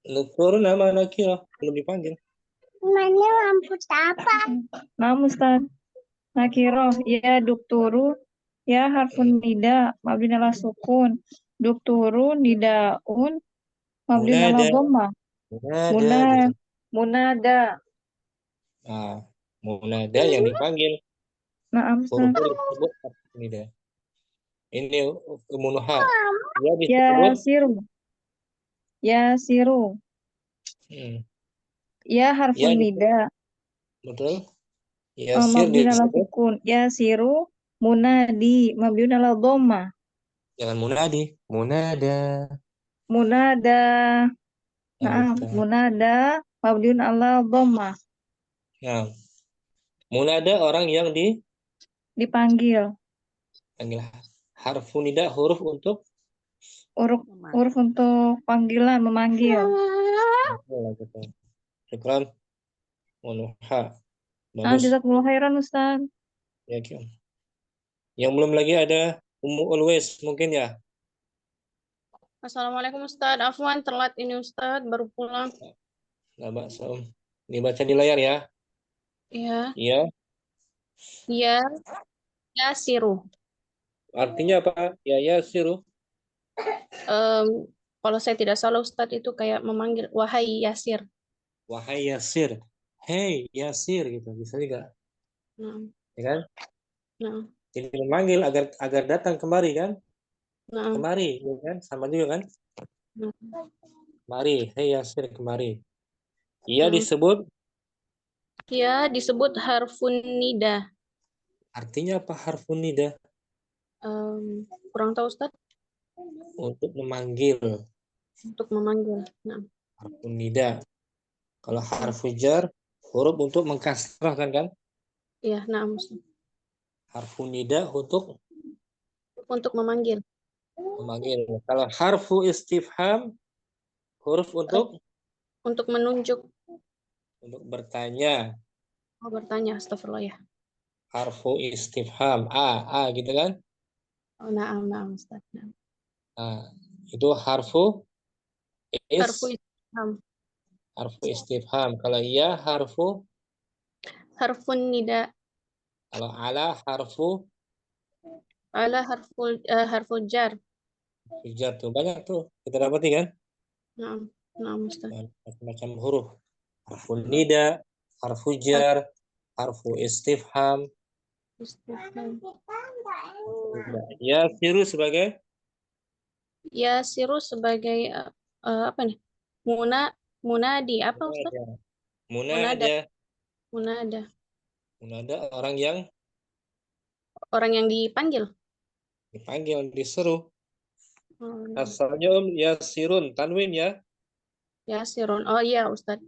Doktor nama nakira belum dipanggil. Mana lampu apa? Nah, Ustaz. Nakiro, ya dukturu, ya harfun nida, mabni ala sukun. Dukturu nidaun, mabni ala dhammah. Munada. Nah, munada yang dipanggil. Nah, Ustaz. Huruf tersebut nida. Ini umunuha. Ya siru. Ya siru. Ya harfun nida. Betul. Ya mabni ala sukun. Ya siru munadi mabni ala dhammah. Jangan munadi. Munada. Nah, munada mabni ala dhammah. Nah, munada orang yang dipanggil. Panggil harfu nida huruf untuk huruf untuk panggilan memanggil. Syukran. Munuha. Jazakumullah khairan Ustaz. Ya, yang belum lagi ada Ummu Always mungkin ya. Assalamualaikum Ustadz. Afwan telat ini Ustadz, baru pulang. Nah, bakso. Dibaca di layar ya. Iya. Iya. Ya, Yasiru. Artinya apa? Ya Yasiru. Kalau saya tidak salah Ustadz itu kayak memanggil wahai Yasir. Wahai Yasir. Hey Yasir gitu. Bisa juga. Nah, Ya kan? nah, Jadi memanggil agar datang kemari kan? nah, Kemari, ya kan? Sama juga kan? nah. Mari, hey Yasir kemari. Ia Hmm. disebut. Ya, disebut harfun nida. Artinya apa harfun nida? Kurang tahu Ustadz. Untuk memanggil. Untuk memanggil. Nah. Harfun nida. Kalau harfu jar, huruf untuk mengkasrahkan kan? Iya, nah Ustadz. Harfun nida untuk memanggil. Memanggil. Kalau harfu istifham, huruf untuk menunjuk. Untuk bertanya. Oh, bertanya, astagfirullah ya. Harfu istifham, a gitu kan? Oh, na'am Ustaz. Nah, itu harfu istifham. Harfu istifham. Kalau iya harfun nida. Kalau ala harful jar. Jar tuh banyak tuh kita dapati kan? Nah, Ustaz. Macam-macam huruf. Harfun nida, harfu jar, harfu istifham. Ya siru sebagai? Ya siru sebagai apa nih? Munadi apa Ustaz? Munada. Orang yang dipanggil. Diseru. Asalnya yasirun, tanwin ya. Yasirun. Oh iya Ustaz.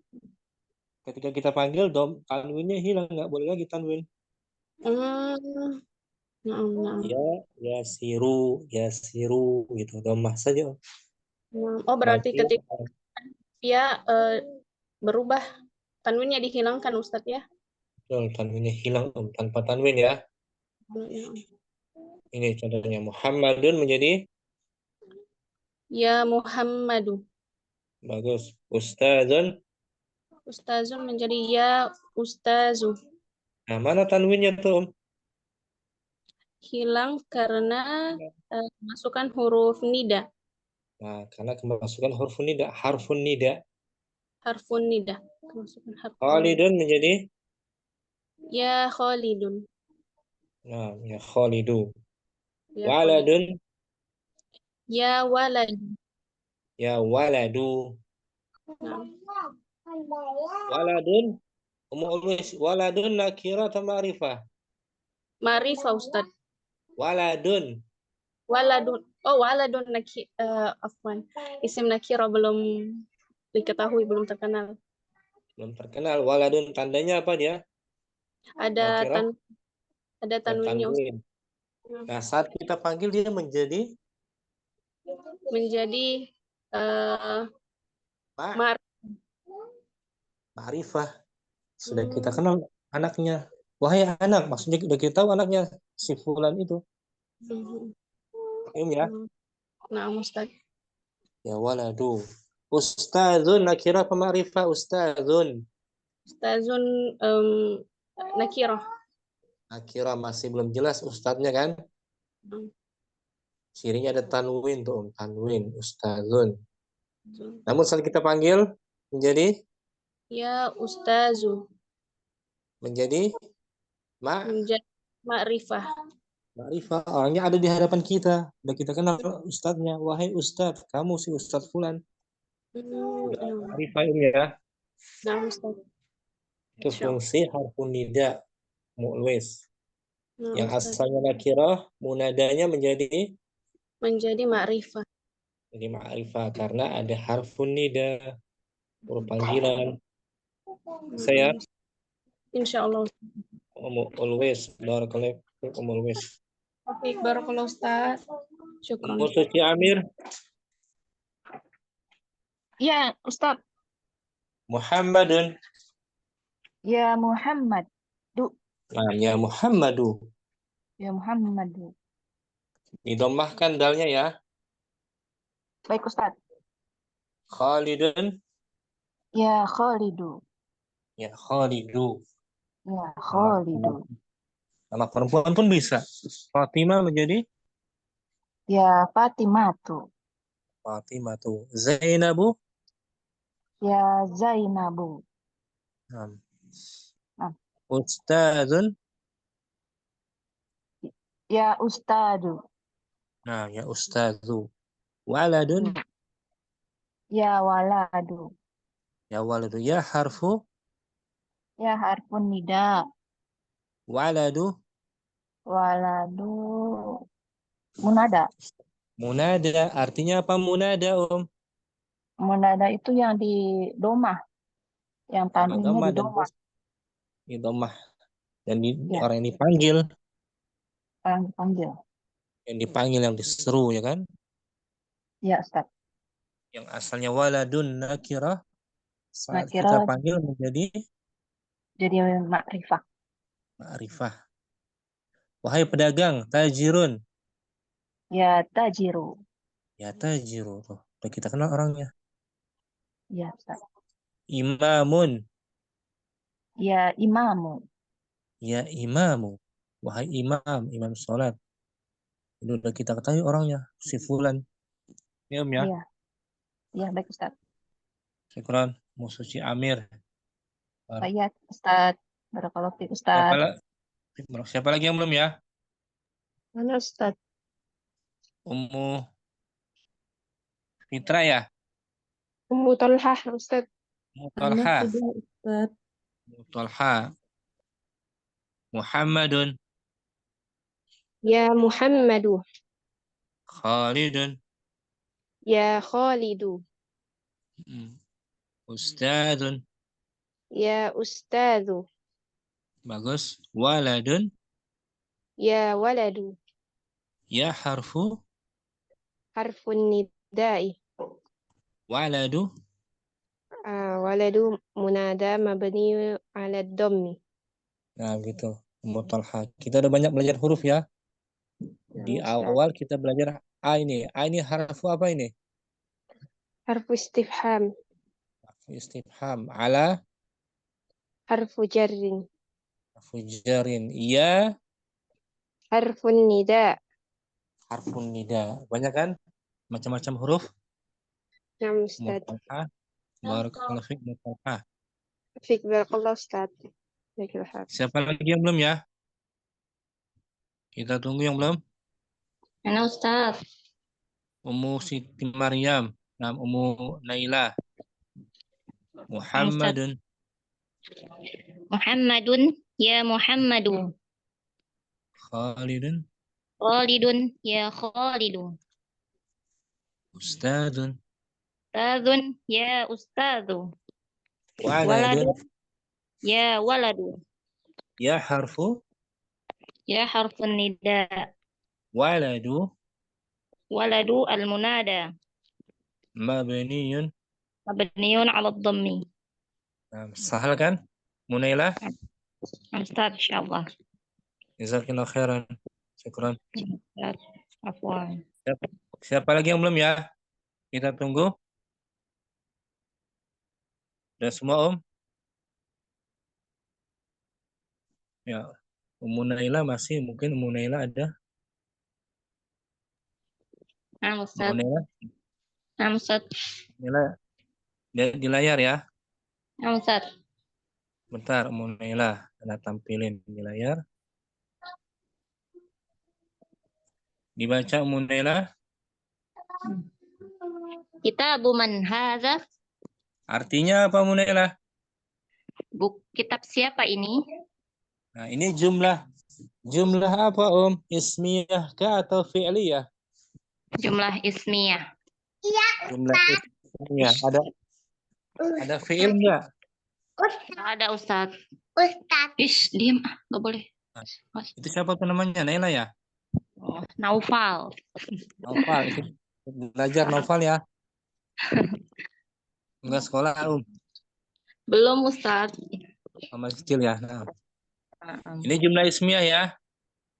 Ketika kita panggil tanwinnya hilang, nggak boleh lagi tanwin. Yasiru gitu, domah saja. Oh berarti ketika dia berubah, tanwinnya dihilangkan Ustadz ya? Betul, tanwinnya hilang tanpa tanwin ya. Ini contohnya Muhammadun menjadi ya Muhammadu. Bagus. Ustazun menjadi ya ustazu. Nah, mana tanwinnya tuh? Hilang karena kemasukan huruf nida. Nah, karena kemasukan huruf nida, harfun nida. Kemasukan harfun Khalidun menjadi ya Khalidun. Nah, ya Khalidu. Ya Waladun ya waladu. Ya waladu. Nah. Waladun nakirah atau ma'rifah? Ma'rifah Ustaz. Waladun. Oh, waladun afwan. Isim nakirah belum diketahui, belum terkenal. Waladun tandanya apa dia? Ada tanwinnya Ustaz. Nah, saat kita panggil dia menjadi ma'rifah. Sudah kita kenal anaknya. Wahai anak, maksudnya sudah kita tahu anaknya si fulan itu. Ya. Nah, Ustaz. Ya waladu. Ustazun nakirah apa ma'rifah? Ustazun nakirah. Nakirah masih belum jelas ustadznya kan? Cirinya ada tanwin tuh, tanwin, ustazun. Namun saat kita panggil menjadi ya ustazu. Menjadi ma'rifah. Ma'rifah, orangnya ada di hadapan kita. Udah kita kenal ustadznya. Wahai ustadz, kamu si ustadz fulan. Ma'rifah ini ya. Nah, Ustaz. Itu fungsi harfun nida mu'lwis. Nah, yang Ustaz. asalnya nakirah, munadanya menjadi ma'rifah. Jadi ma'rifah karena ada harfun nida, huruf panggilan. Saya Insyaallah. Always, barakallahu fikum always. Oke, barakallahu Ustaz. Syukran. Suci Amir. Ya, Ustaz. Muhammadun. Ya Muhammad. Nah, ya Muhammadu. Ya Muhammadu. Didomahkan dalnya ya. Baik Ustadz. Khalidun. Ya Khalidu. Ya Khalidu. Ya Nama, Khalidu. nama perempuan pun bisa. Fatimah menjadi Ya Fatimatu. Fatimatu. Zainabu. Ya Zainabu. Nah. Nah. Ustadzun. Ya Ustadu. Nah, ya Ustadzu. Waladun. Ya Waladu. Ya waladu. Ya harfu. Ya harfun nida. Waladu. Waladu. Munada. Munada. Artinya apa munada, Om? Munada itu yang di domah. Yang tanwinnya Domah di dan domah. di domah. Dan Ya. orang yang dipanggil. Orang dipanggil. Yang dipanggil, yang diseru, ya kan? Ya, Ustaz. Yang asalnya waladun nakirah. Saat Nakirah kita panggil menjadi jadi makrifah. ma'rifah. Wahai pedagang, tajirun. Ya tajiru. Ya tajiru. Tuh, udah kita kenal orangnya. Ya, Ustaz. Imamun. Ya imamu. Ya imamu. Wahai imam, imam sholat. Itu udah kita ketahui orangnya. Si Fulan. Ya, Om ya. Ya. Ya, baik Ustaz. Syukran. Musuci Amir. Baik, Ustaz. Barakallahu fiik, Siapa, Ustaz. siapa lagi yang belum ya? Mana Ustaz? Ummu Fitra ya? Ummu Tolhah Ustaz. Ummu Anak Tolha. sudah Ustaz. Ummu Tolha. Muhammadun. Ya Muhammadu. Khalidun. Ya Khalidu. Ustadzun. Ya Ustadzu. Bagus. Waladun. Ya Waladu. Ya harfu. Harfun nidai. Waladu. Waladu munada mabni ala dhammi. Nah gitu. Ummu Tolha. Kita udah banyak belajar huruf ya. Di awal kita belajar A ini. A ini harfu apa ini? Harfu istifham. Istifham. Ala. Harfu jarrin. Harfu jarin. Ya. Harfun nida. Harfun nida. Banyak kan? Macam-macam huruf. Naam Ustaz. Mutolha. Barakallahu fiik Mutolha. Fik barakallahu Ustaz. Baiklah. Siapa lagi yang belum ya? Kita tunggu yang belum. Mana Ustaz? Ummu Siti Maryam. Nah, Ummu Naila. Muhammadun. Muhammadun. Ya Muhammadu. Khalidun. Khalidun. Ya Khalidu. Ustadzun. Ustadzun. Ya Ustadzu. Waladun. Ya waladu. Ya harfu. Ya harfun nida. Waladu. Waladu al-munada. Mabniyun. Mabniyun ala dhammi. Nah, sahal kan? Munaila. Ustaz, insyaallah. Jazakallahu khairan. Syukran. Afwan. Siapa lagi yang belum ya? Kita tunggu. Udah semua, Om? Ya. Ummu Naila masih. Mungkin Ummu Naila ada. Nah, Ustaz. Ummu Naila. Nah, Ustaz. Naila. Lihat di layar ya. Nah, Ustaz. Bentar, Ummu Naila. Kita tampilin di layar. Dibaca Ummu Naila. Kitabu man hadza? Artinya apa, Ummu Naila? Kitab siapa ini? Nah, ini jumlah. Jumlah apa, Om? Ismiyah kah atau fi'liyah? Jumlah ismiyah. Jumlah ismiyah. Ada fi'il enggak? Ada Ustaz. Ish, diam. Nggak boleh. Nah, itu siapa tuh namanya? Naila ya? Oh, Naufal. Naufal. Belajar Naufal ya? Enggak sekolah, Om? Belum Ustaz. Masih kecil ya? Nah. Ini jumlah ismiyah ya?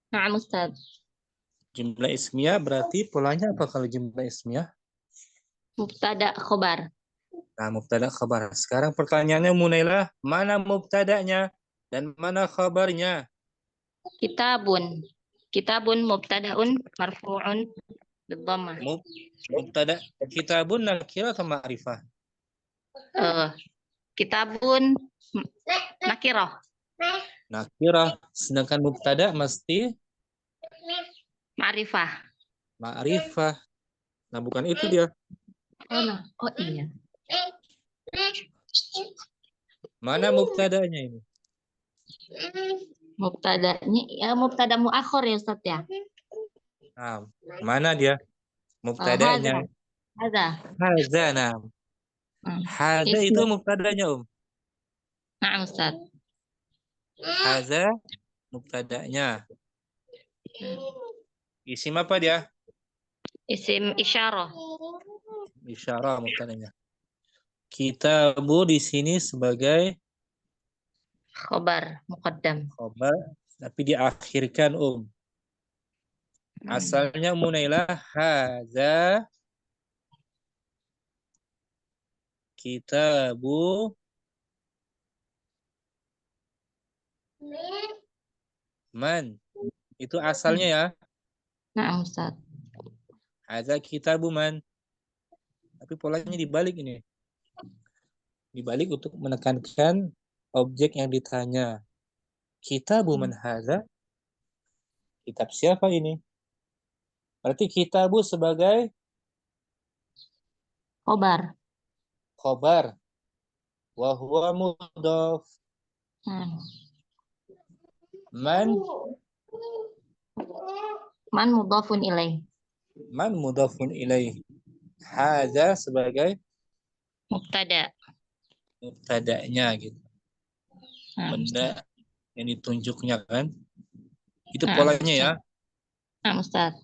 Nah, Ustaz. Jumlah ismiyah berarti polanya apa kalau jumlah ismiyah? Mubtada khobar. Nah, mubtada khabar. Sekarang pertanyaannya Munailah, mana mubtadanya dan mana khabarnya? Kitabun. Kitabun mubtadaun marfu'un bidhammah. Mubtada kitabun nakirah atau ma'rifah? Kitabun nakirah. Nakirah, sedangkan mubtada mesti Ma'rifah. ma'rifah. Nah, bukan itu dia. Oh iya. Mana mubtadanya ini? Mubtadanya ya mubtada muakhir ya Ustaz ya. Nah, mana dia? Mubtadanya. Hadza. Hadza, nah. Hadza itu mubtadanya, Nah, Ustaz. Hadza mubtadanya. Isim apa dia? Isim isyarah. Isyarah mubtadanya. Kitabu di sini sebagai Khobar muqaddam. khobar, tapi diakhirkan Asalnya Munailah hadza kitabu man. Itu asalnya ya. Nah, Ustaz. Hadza kitabu man. Tapi polanya dibalik ini. Dibalik untuk menekankan objek yang ditanya. Kitabu man hadza? Kitab siapa ini? Berarti kitabu sebagai Khobar. khobar. Wa huwa mudhaf. Man mudhafun ilaih. Man mudhafun ilaih. Hadza sebagai Mubtada. Mubtada'nya gitu. Benda yang ditunjuknya kan. Itu Nah, polanya ya. Nah, Ustaz.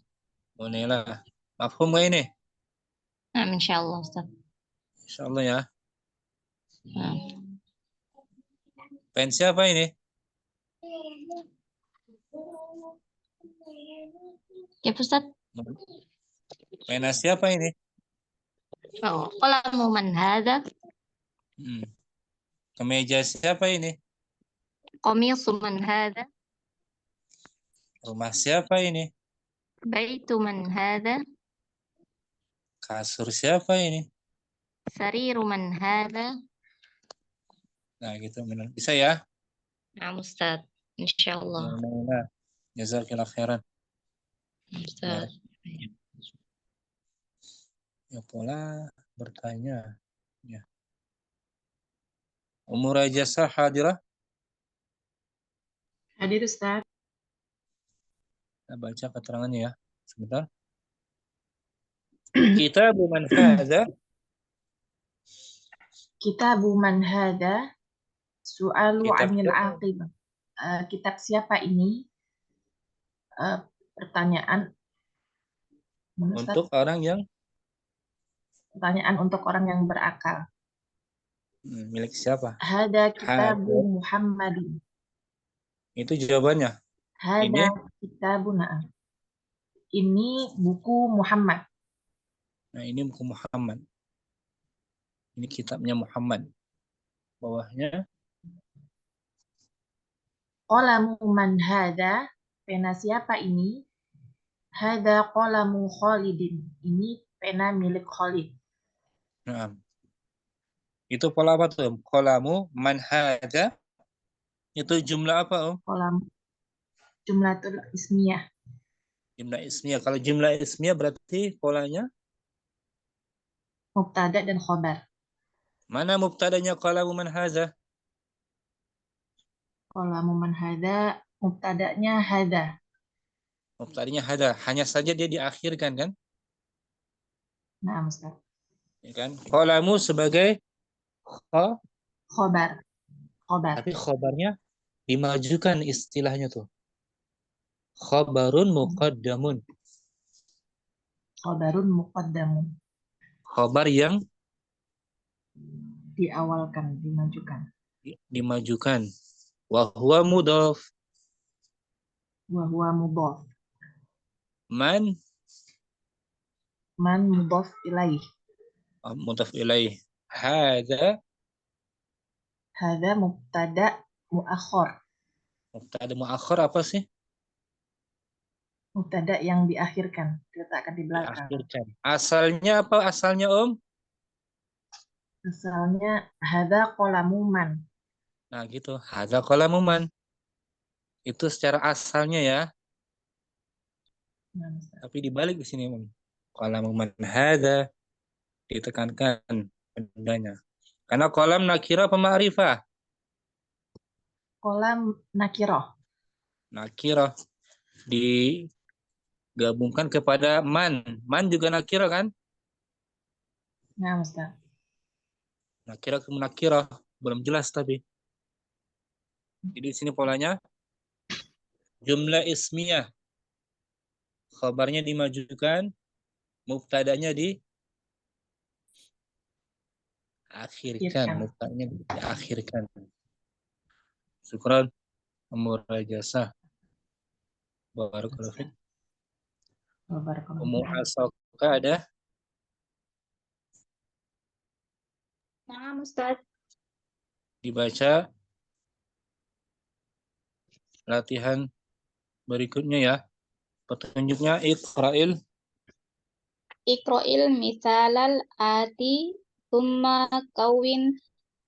Munailah. Mafhum gak ini? Nah, insyaallah Ustaz. Insyaallah ya. Pen siapa ini? Ya, Ustaz. Pena siapa ini? Oh, qalamu man hadza? Kemeja siapa ini? Qamisu man hadza? Rumah siapa ini? Baitu man hadza? Kasur siapa ini? Sariru man hadza? Nah, gitu. Bisa ya? Nah, Ustaz. Insyaallah. Nah, jazakallah khairan. Ustaz. Ya pola bertanya. Ya. Umur Ajasa hadirah? Hadir Ustaz. Kita baca keterangannya ya. Sebentar. Kitabu man hadza? Kitabu man hadza? Su'alu anil aqibah. Kitab siapa ini? Pertanyaan untuk orang yang pertanyaan untuk orang yang berakal. Milik siapa? Hada kitabu Muhammadin. Itu jawabannya. Hada kitabuna. Ini buku Muhammad. Nah, ini buku Muhammad. Ini kitabnya Muhammad. Bawahnya Qalamu man hada? Pena siapa ini? Hada qalamu Khalidin. Ini pena milik Khalid. Nah, itu pola apa tuh? Qalamu man hada? Itu jumlah apa, Qalam jumlatul ismiyah. Jumlah ismiyah. Kalau jumlah ismiyah berarti polanya Mubtada dan khobar. Mana mubtadanya qalamu man hadza? Qalamu man hadza, mubtadanya hadza. Mubtadanya hadza, hanya saja dia diakhirkan kan? Nah, Ustaz. Ya kan? Qalamu sebagai khobar. Tapi khobarnya dimajukan istilahnya tuh. Khabarun muqaddamun. Khabarun muqaddamun. Khabar yang diawalkan, dimajukan. Dimajukan. Wa huwa mudhaf. Wa huwa mudhaf. Man mudhaf ilaih. Mudhaf ilaih. Hadza Hadza mubtada muakhar. mubtada muakhir apa sih? Mubtada yang diakhirkan, diletakkan di belakang. Diakhirkan. Asalnya apa asalnya, Om? Misalnya hadza qalamu man. Nah, gitu. Hadza qalamu man. Itu secara asalnya ya. Nah, Ustaz. Tapi dibalik di sini, Om. Qalamu man hadza ditekankan pendanya. Karena qalam nakirah apa ma'rifah? Qalam nakirah. Nakirah digabungkan kepada man. Man juga nakirah kan? Nah, Ustaz. Nakirah ke nakirah belum jelas tapi. Jadi di sini polanya jumlah ismiyah. Khabarnya dimajukan, mubtadanya diakhirkan, mubtadanya diakhirkan. Syukran amurul jasa. Barakallahu fiik. Ummu Asoka ada? Nah, Ustaz. Dibaca latihan berikutnya ya. Petunjuknya Iqra'il. Iqra'il misalal ati thumma kawin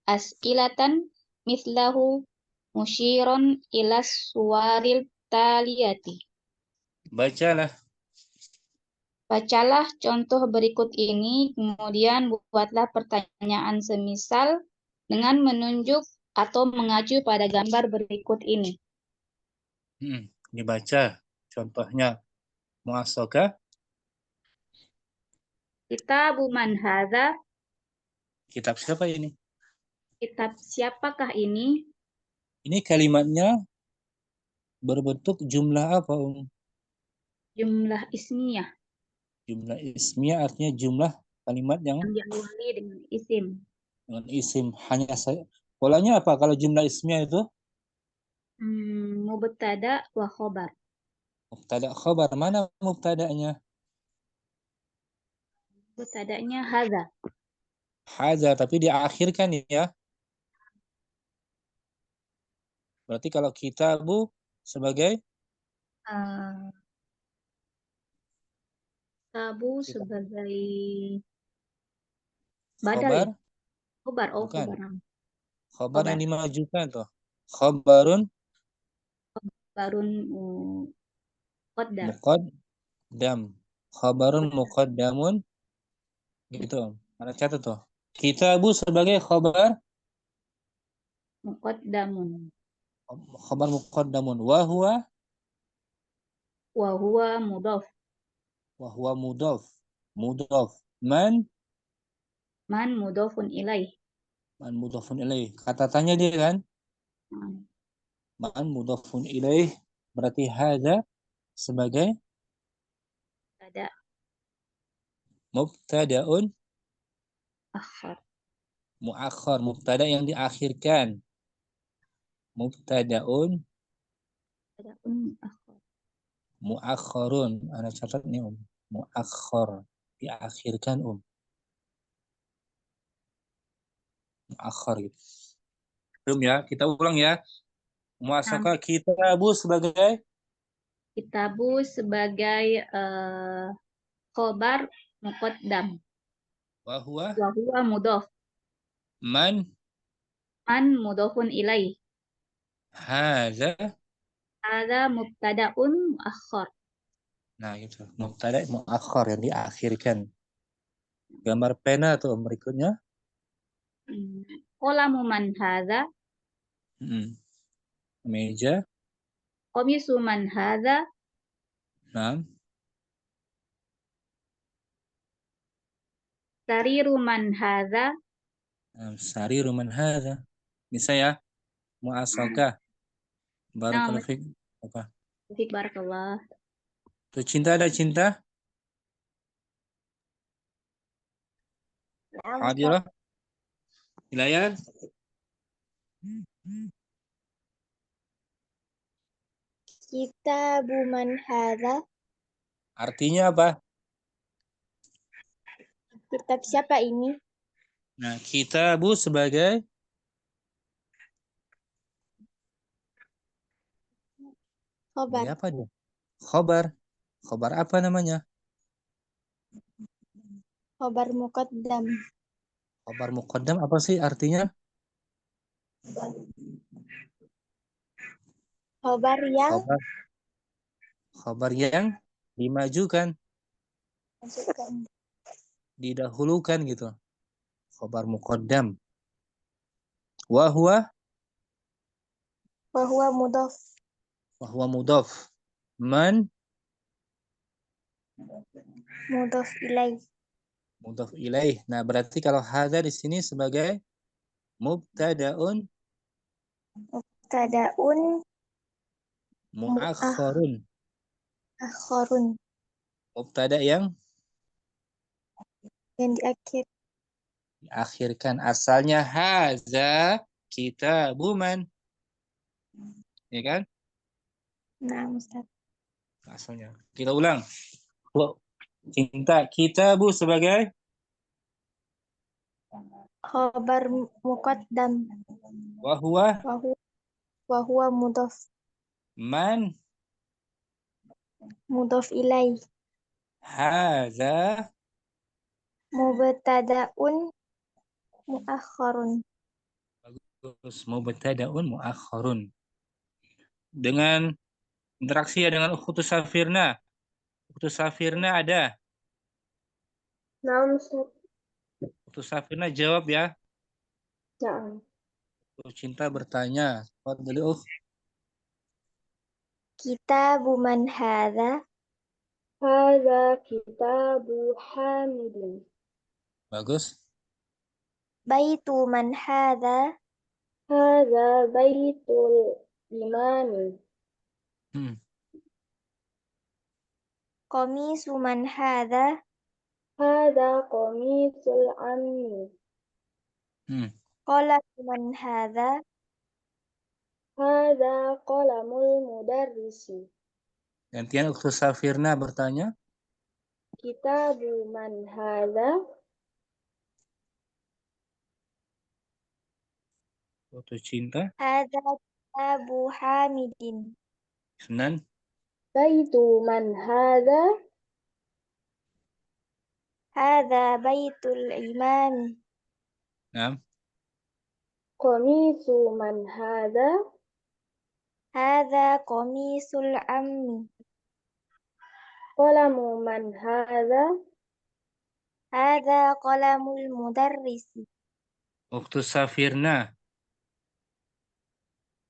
as'ilatan mislahu musyiron ilas suwaril taliyati. Bacalah. Bacalah contoh berikut ini, kemudian buatlah pertanyaan semisal dengan menunjuk atau mengacu pada gambar berikut ini. Dibaca contohnya Mu'asoka. Kitabu man hadza? Kitab siapa ini? Kitab siapakah ini? Ini kalimatnya berbentuk jumlah apa, Jumlah ismiyah. Jumlah ismiyah artinya jumlah kalimat yang diawali dengan isim. Dengan isim. Hanya saya. Polanya apa kalau jumlah ismiyah itu? Mubtada wa khobar. Mubtada khobar. Mana mubtadanya? Mubtadanya hadza. Hadza, tapi diakhirkan ya. Berarti kalau kitabu sebagai Kitabu sebagai badal. Khobar. Oh, bukan. khobar. Khobar yang dimajukan tuh. Khobarun muqaddam. Khobarun muqaddamun. Gitu. Mana catat tuh. Kitabu sebagai khobar Muqaddamun. Khobar muqaddamun. Wa huwa mudhaf. Wa huwa mudhaf. Mudhaf. Man Mudhafun ilaih. Man mudhafun ilaih. Kata tanya dia kan? Man mudhafun ilaih. Berarti hadza sebagai mubtada'un muakhar. Mubtada yang diakhirkan. Mubtada'un muakharun. Ana catat nih, muakhar. Diakhirkan, muakhar gitu. Belum ya? Kita ulang ya. Muasaka kitabu sebagai Khobar muqaddam. wa huwa mudhaf. Man Mudhafun ilaih. hadza Mubtada'un muakhar. Nah, gitu. Mubtada muakhar yang diakhirkan. Gambar pena tuh berikutnya. Qalamu man hadza? Meja. Qamisu man hadza? Nah. Sariru man hadza? Sariru man hadza. Ini saya Mu'asaka. Barakallahu fiik. Apa? Fiik barakallah. Tuh cinta ada cinta? Hadirah. Hilayan. Kitabu man hadza? Artinya apa? Kitab siapa ini? Nah, kitabu sebagai Khobar. apa dia? Khobar. Khobar apa namanya? Khobar muqaddam. Khobar muqaddam apa sih artinya? Khobar yang Khobar yang dimajukan, masukkan. didahulukan gitu. Khobar muqaddam. Wa huwa Mudhaf. mudhaf. Man Mudhaf ilaih. mudhaf ilaih. Nah, berarti kalau hadza di sini sebagai mubtada'un Mubtada'un muakhkharun. akhorun. Mubtada yang Yang diakhirkan. Asalnya hadza kitabu man. Ya kan? Nah, Ustaz. Asalnya. Kita ulang. Cinta kitabu sebagai Khobar muqaddam. wa huwa Mudhaf. man Mudhaf ilaih. hadza Mubtada'un muakhkharun. bagus, mubtada'un muakhkharun. Dengan interaksi ya dengan ukhtus safirna. Ukhtus safirna ada. Naam, Ustaz. Ukhtus safirna jawab ya. Naam. Cinta bertanya. Fadli ukh. Kitabu man hadha? Hadza kitabu Hamidin. Bagus. Baitu man hadha? Hadza baitul imami. Qamisu man hadha? Hadza qamisul ammi. Qalamu man hadha? Hadza qalamul mudarrisi. Gantian ukhtus safirna bertanya. Kitabu man hadza? Foto cinta. Hadza kitabu Hamidin. Sunan. Baitu man hadza? Hadza baitul imam. Naam. Qamisu man hadza? Hadza qamisul ammi. Qalamu man hadza? Hadza qalamul mudarrisi. Ukhtus safirna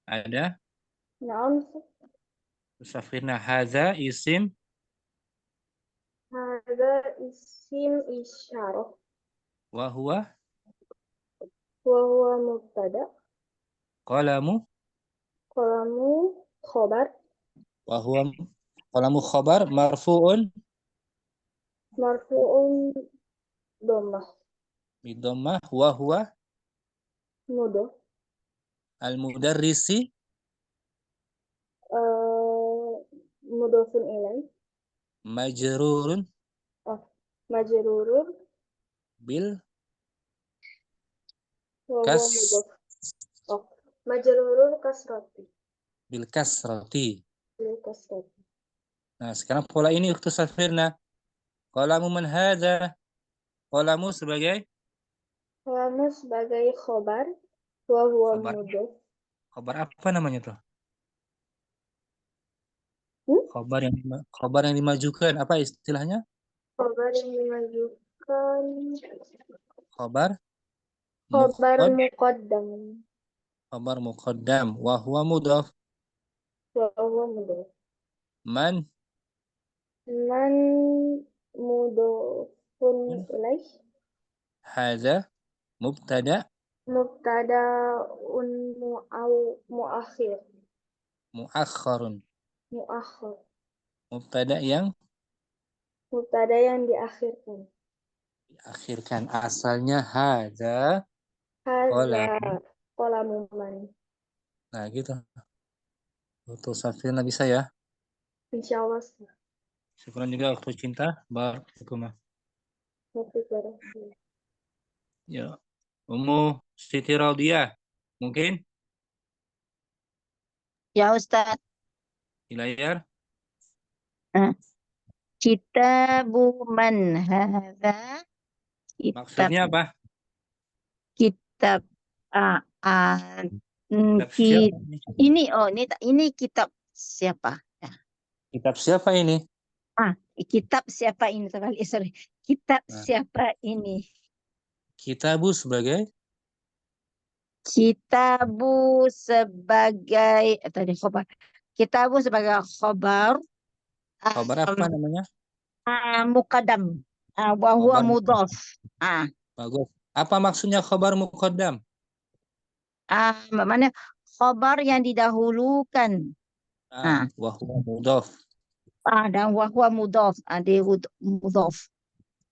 ada. Naam. Safirna hadza isim. Hadza isim isyarah. Wa huwa Mubtada. qalamu. Qalamu khobar. Wa huwa qalamu khabar marfu'un. Marfu'un dhammah. Bidammah. Wa huwa Mudhaf. al-mudarrisi. Mudhafun ilaih. Majrurun. Majrurun. Bil Wa kas. mudhaf. Majrurun kasrati. Bil kasrati. Bil kasrati. Nah, sekarang pola ini ukhtus safirna. Qalamu man hadza. Qalamu sebagai Qalamu sebagai khobar. Wa huwa mudhaf. Khobar apa namanya tuh? Khobar yang dimajukan apa istilahnya? Khobar yang dimajukan. Khobar Muqaddam. Khobar muqaddam. Wa huwa mudhaf. Wa huwa mudhaf. Man mudhafun ilaih. Hadza mubtada. Mubtada'un muakhir. Muakhkharun. Muakhir. Mubtada yang diakhirkan. Diakhirkan. Asalnya hadza qalamu man. Nah, gitu. Untuk safirna bisa ya? Insyaallah. Syukuran juga waktu cinta. Barakallahu. Ya. Ummu Siti Raudiah, mungkin Ya Ustaz. di layar. Kitabu man hadza? Kitab Maksudnya apa? kitab Kitab siapa ini? ini kitab siapa? Kitab siapa ini? Kitab siapa ini? Sorry. Kitab Nah, siapa ini? kitabu sebagai Kitabu sebagai tadi khobar. Kitabu sebagai khobar. khabar apa namanya? Muqaddam. Wa huwa Khabar muqaddam. mudhaf. Bagus. Apa maksudnya khabar muqaddam? Mana khobar yang didahulukan. Wa huwa mudhaf. Dan wa huwa mudhaf. Dia mudhaf.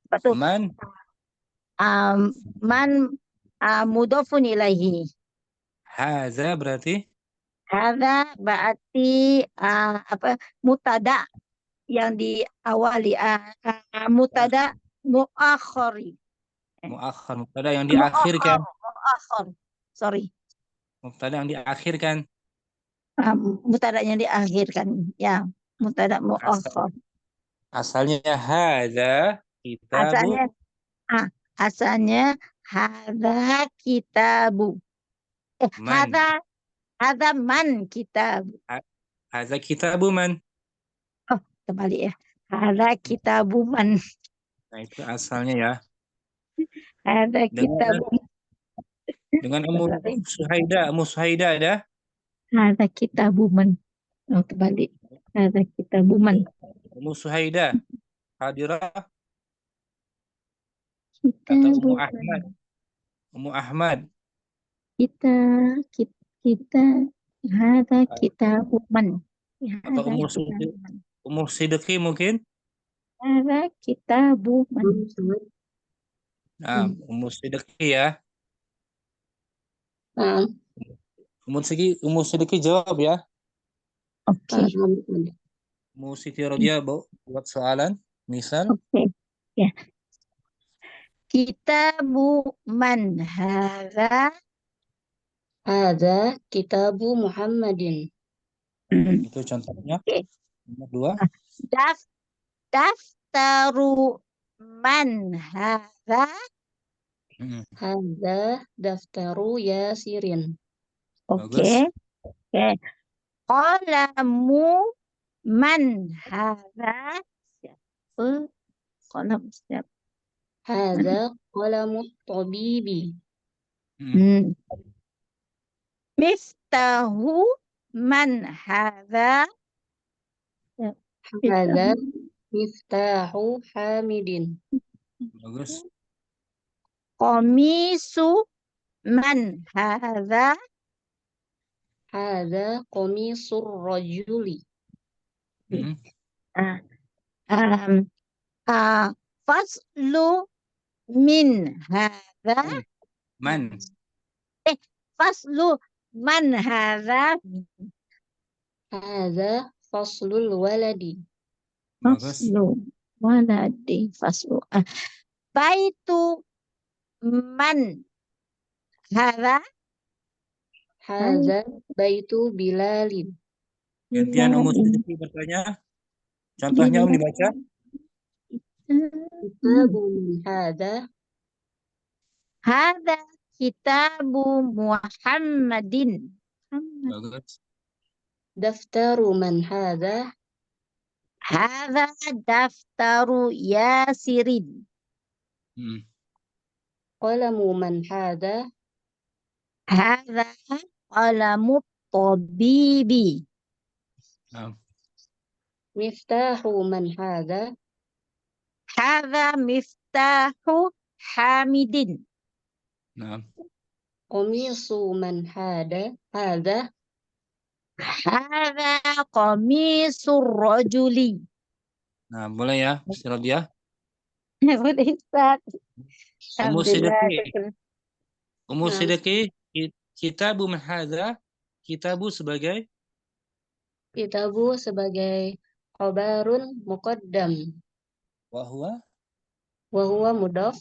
Lepas tu Man man mudhafun ilaihi. haza berarti Hadza berarti mutada yang diawali mutada muakhari. muakhar, mubtada yang diakhirkan. Muakhar. Sorry. Mubtada yang diakhirkan. Mutada yang diakhirkan. Ya, mutada muakhar. Asalnya haza kitabu. Asalnya hadza kitabu. Man. Hadza man kitabu. Haza kitabu man. Terbalik ya. Hadza kitabu man. Nah, itu asalnya ya. Hadza kitabu. Dengan Ummu Suhaida ada? Hadza kitabu man. Terbalik. Hadza kitabu man. Ummu Suhaida hadirah atau Ummu Ahmad? Ummu Ahmad. Kita hadza kitabu man. Atau Ummu Sidqi mungkin? Hadza kitabu man. Nah, Ummu Sidqi ya. Ummu Sidqi jawab ya. Oke. Ummu Siti Raudiah buat soalan, misal. Oke. Ya. Kitabu man hadza? Hadza kitabu Muhammadin. Itu contohnya. Oke. Nomor 2. Daftaru man hadza? Hadza daftaru Yasirin. Oke. Qalamu man hadza? Qalam siapa? Hadza qalamu tabibi. Miftahu man hadza? Hadza miftahu Hamidin. Bagus. Qamisu man hadza? Hadza qamisur rajuli. Faslu min hadza? Faslu man hadza? Hadza faslul waladi. Faslu waladi. Faslu. Baitu man hadza? Hadza baitu Bilalin. Gantian Ummu Sidqi bertanya. Contohnya dibaca. Kitabu min hadza. Hadza kitabu Muhammadin. Bagus. Daftaru man hadza. Hadza daftaru Yasirin. Qalamu man hadza. Hadza qalamu tabibi. Miftahu man hadza. Hadza miftahu Hamidin. Qamisu man hadza. Hadza qamisur rajuli. Nah, boleh ya, Siti Raudiah. Boleh, Ustaz. Ummu Sidqi, kitabu man hadza? Kitabu sebagai khabarun muqaddam. Wa huwa wa huwa mudhaf.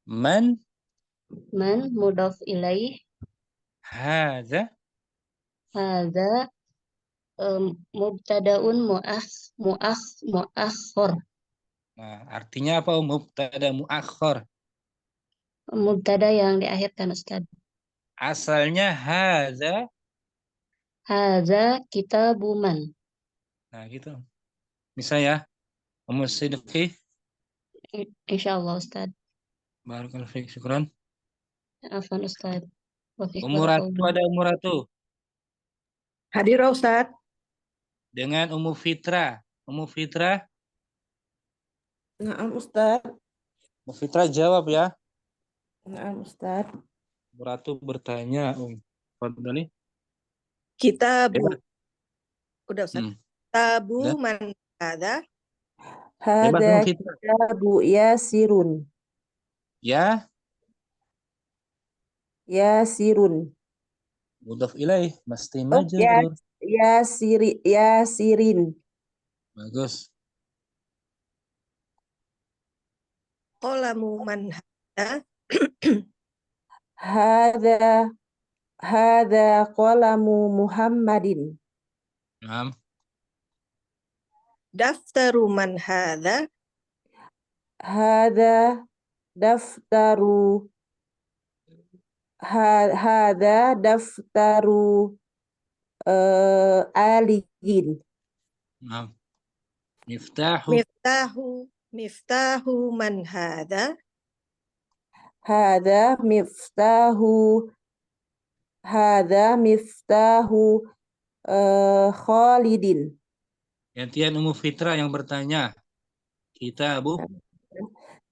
Man Man mudhaf ilaih. hadza. Hadza mubtadaun muakhor. Nah, artinya apa? Mubtada muakhar. Mubtada yang diakhirkan, Ustaz. Asalnya hadza. Hadza kitabu man. Nah, gitu. Bisa ya? Ummu Sidqi. Insyaallah, Ustaz. Barakallahu fiik, syukran. Afwan, Ustaz. Wa fiik Ummu Ratu, barakallahu. ada Ummu Ratu. Hadir Ustaz. Dengan Ummu Fitra. Ummu Fitra. Naam Ustaz. Ummu Fitra jawab ya. Naam Ustaz. Ummu Ratu bertanya. Fadhali. Kitabu. Udah Ustaz. Hmm. Kitabu Udah. man hadza. Bebas Hada Ummu Fitra. kitabu Yasirun. Ya, Yasirun. mudhaf ilaih, mesti Oh, majrur. Yasirin. Bagus. Qalamu man hadza. Hada qalamu Muhammadin. Naam. Daftaru man hadza. Hada daftaru. Hada daftaru aliyin. Naam. Miftahu. Miftahu man hadza. Hada miftahu. Hada miftahu Khalidin. Gantian Ummu Fitra yang bertanya. Kitabu.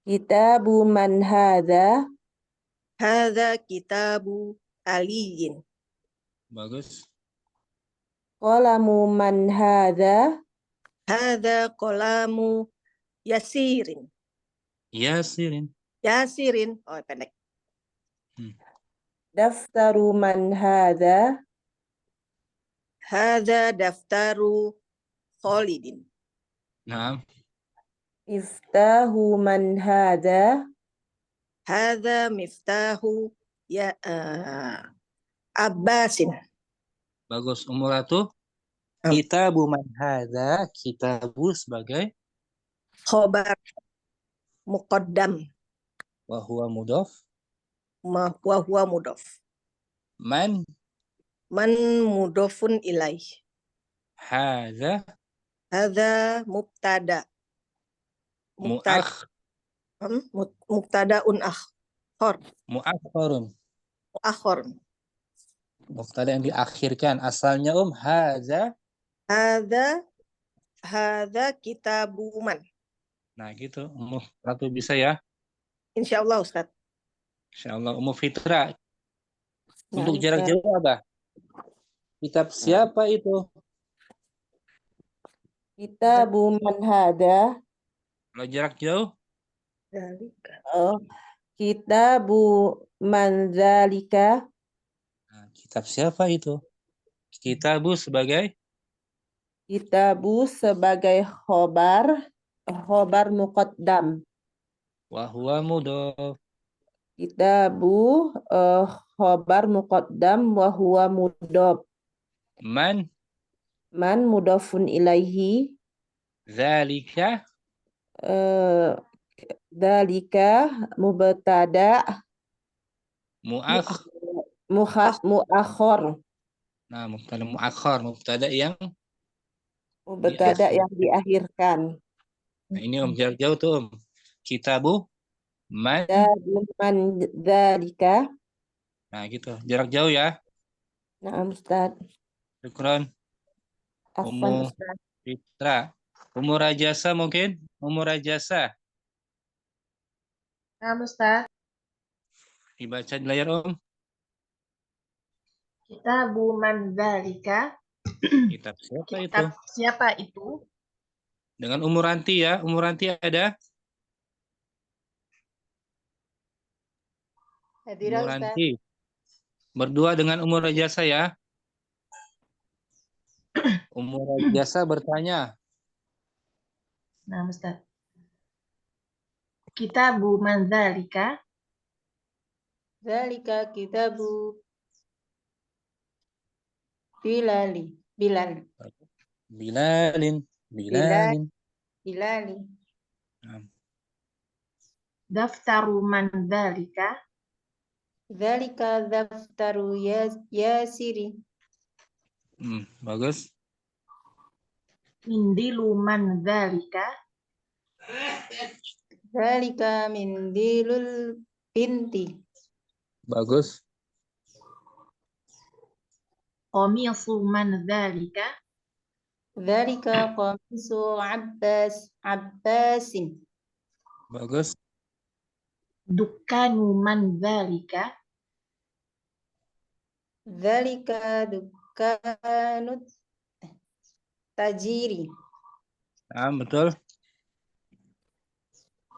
Kitabu man hadza. Hadza kitabu aliyin. Bagus. Qalamu man hadza. Hadza qalamu Yasirin. Yasirin. Yasirin. Oh, pendek. Daftaru man hadza. Hadza daftaru Khalidin. Naam. Miftahu man hadza. Hadza miftahu ya Abbasin. Bagus. Ummu Ratu. Kitabu man hadza. Kitabu sebagai Khobar muqaddam. wa huwa mudhaf. Wa huwa mudhaf. Man Mudhafun ilaih. hadza. Hadza mubtada. Mubtadaun akhor. Muakhkharun. Muakhor. Mubtada yang diakhirkan. Asalnya hadza. Hadza kitabu man. Nah, gitu. Ummu Ratu bisa ya? Insyaallah Ustaz. Insyaallah. Ummu Fitra. Nah, Untuk jarak Ustaz. jauh apa? Kitab siapa itu? Kitabu man hadza. Kalau jarak jauh? Oh, kitabu man dzalika. Nah, kitab siapa itu? Kitabu sebagai Kitabu sebagai khobar muqaddam. wa huwa mudhaf. Kitabu khobar muqaddam wa huwa mudhaf. Man Mudhafun ilaihi. dzalika. Dzalika mubtada muakhor. Nah, mubtada muakhar, mubtada yang Mubtada yang diakhirkan. Nah, ini jarak jauh tuh Kitabu man. Man dzalika. Nah, gitu. Jarak jauh ya. Nah, Ustaz. Syukran. Afwan, Ummu Ustaz. Fitra. Ummu Rajasa mungkin? Ummu Rajasa. Nah, Ustaz. Dibaca di layar, Kitabu man dzalika. Kitab siapa itu? Kitab siapa itu? Dengan Ummu Ranti ya. Ummu Ranti ada? Ummu Ranti. Berdua dengan Ummu Rajasa ya. Ummu Rajasa bertanya. Nah, Ustaz. Kitabu man dzalika? Zalika kitabu Bilali. Bilal. Bilalin. Bilalin. Bilali. Naam. Daftaru man dzalika? Zalika daftaru Yasiri. Bagus. Mindilu man dzalika? Zalika mindilul binti. Bagus. Qamisu man dzalika? Zalika qamisu Abbasin. Bagus. Dukkanu man dzalika? Zalika dukkanut tajiri. Betul.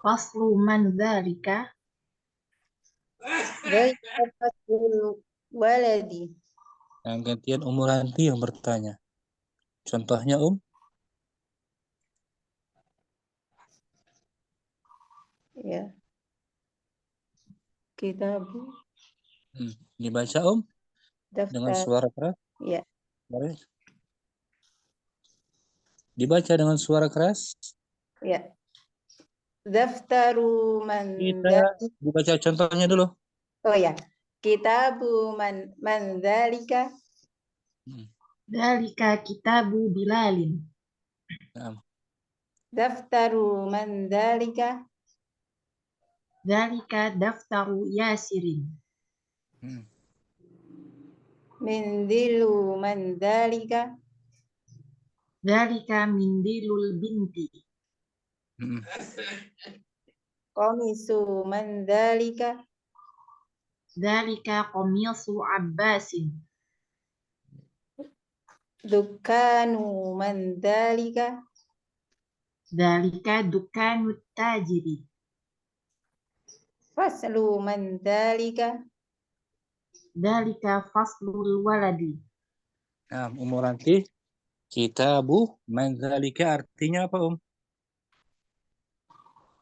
Faslu man dzalika? Zalika faslul waladi. Yang gantian Umuranti yang bertanya. Contohnya Ya. Kitabu. Dibaca dengan Daftar. suara keras. Ya. Boleh. Dibaca dengan suara keras. Ya. Daftaru man Kita dibaca contohnya dulu. Oh ya. Kitabu man dzalika. Dzalika kitabu Bilalin. Daftaru man dzalika. Dzalika daftaru Yasirin. Mindilu man dzalika. Dzalika mindilul binti. Qamisu man dzalika. Dzalika qamisu Abbasin. Dukkanu man dzalika. Dzalika dukkanu tajiri. Faslu man dzalika. Dzalika faslul waladi. Umuranti. Kitabu man dzalika artinya apa,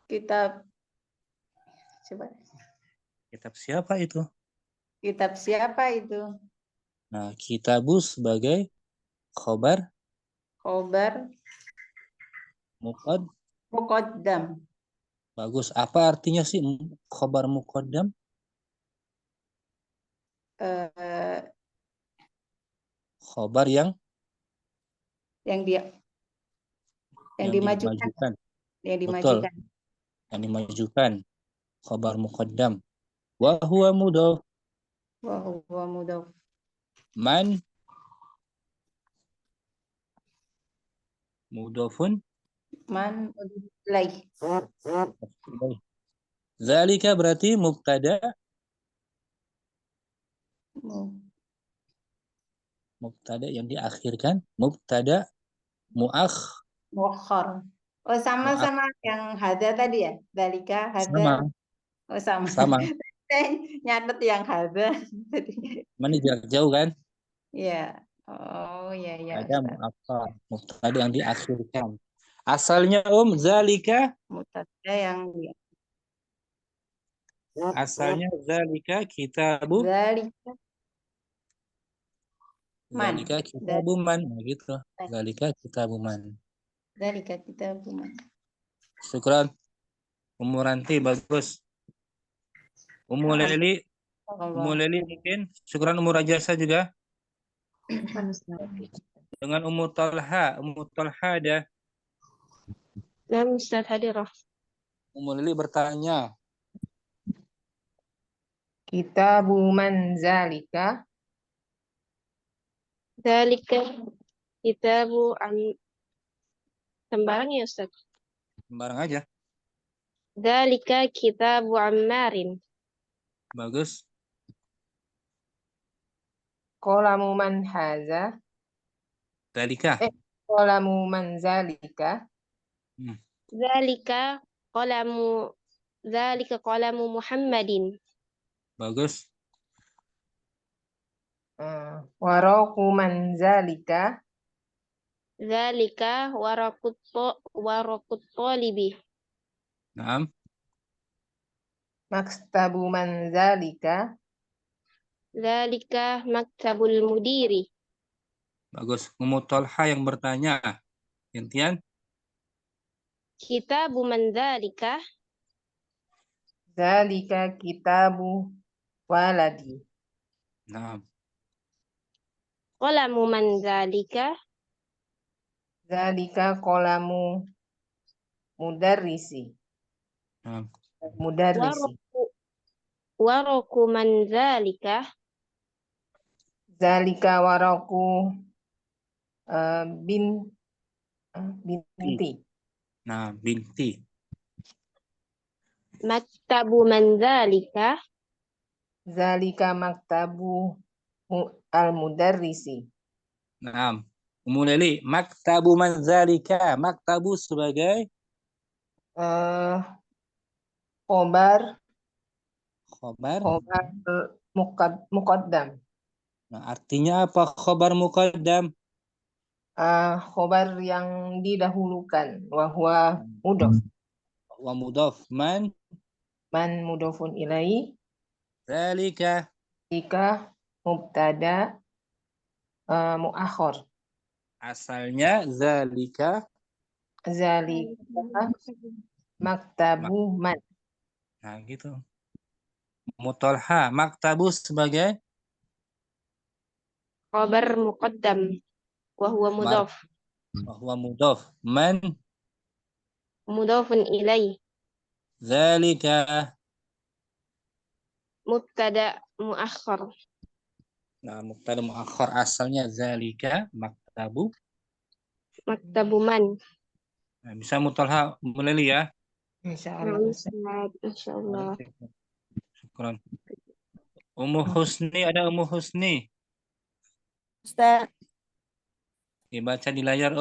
Kitab. Coba. Kitab siapa itu? Kitab siapa itu? Nah, kitabu sebagai khobar. Khobar. Muqaddam. Bagus. Apa artinya sih khobar muqaddam? Khobar yang dimajukan. Yang Betul. dimajukan. Yang dimajukan. Khobar muqaddam. Wa huwa mudhaf. Wa huwa mudhaf. Man mudhafun. Man ilaih. Zalika berarti mubtada. Mubtada yang diakhirkan. Mubtada muakhar. Oh, sama-sama yang hada tadi ya? Zalika hada. Sama. Oh, sama. Sama. Nyatet yang hada. Mana jarak jauh kan? Iya. Oh, ya ya. Ada mubtada yang diakhirkan. Asalnya zalika. Mubtada yang Asalnya zalika kitabu. Zalika kitabu man. Gitu. Zalika kitabu man. Zalika kitabu man. Syukran. Umuranti bagus. Umuleli mungkin. Syukran Umurajasa juga. Dengan Talha ada. Ya, Ustaz hadirah. Umuleli bertanya. Kitabu man zalika. Dzalika kitabu sembarang ya Ustaz. Sembarang aja. Dzalika kitabu Ammarin. Bagus. Qalamu man haza. Dzalika. Qalamu man zalika. Dzalika qalamu Muhammadin. Bagus. Waraqu man zalika. Dzalika waraqut talibi. Naam. Maktabu man zalika. Dzalika maktabul mudiri. Bagus. Ummu Tolha yang bertanya. Gantian. Kitabu man dzalika. Zalika kitabu waladi. Nah, Qalamu man dzalika. Zalika kolamu mudarrisi. nah. Mudarrisi. Waraku man dzalika. Zalika waraku binti. Nah, binti. Maktabu man dzalika. Zalika maktabu al-mudarrisi. Nah, Ummu Leli, maktabu man zalika. Maktabu sebagai Khobar khobar. muqaddam. Nah, artinya apa khobar muqaddam? Khobar yang didahulukan. Wahwa mudhof. Wa mudhof man Mudhofun ilaihi. zalika. Zalika mubtada muakhir. Asalnya zalika. Zalika maktabu man. Nah, gitu. Mutolha, maktabu sebagai Khabar muqaddam. Wahuwa mudhaf. Wahwa mudhof man Mudhafun ilaih. zalika. Mubtada muakhir. Nah, mubtada muakhir asalnya zalika maktabu. Maktabu man. Nah, bisa Mutolha Muleli ya. Insyaallah. Insyaallah. Syukran. Ummu Husni, ada Ummu Husni. Ustaz. Dibaca di layar,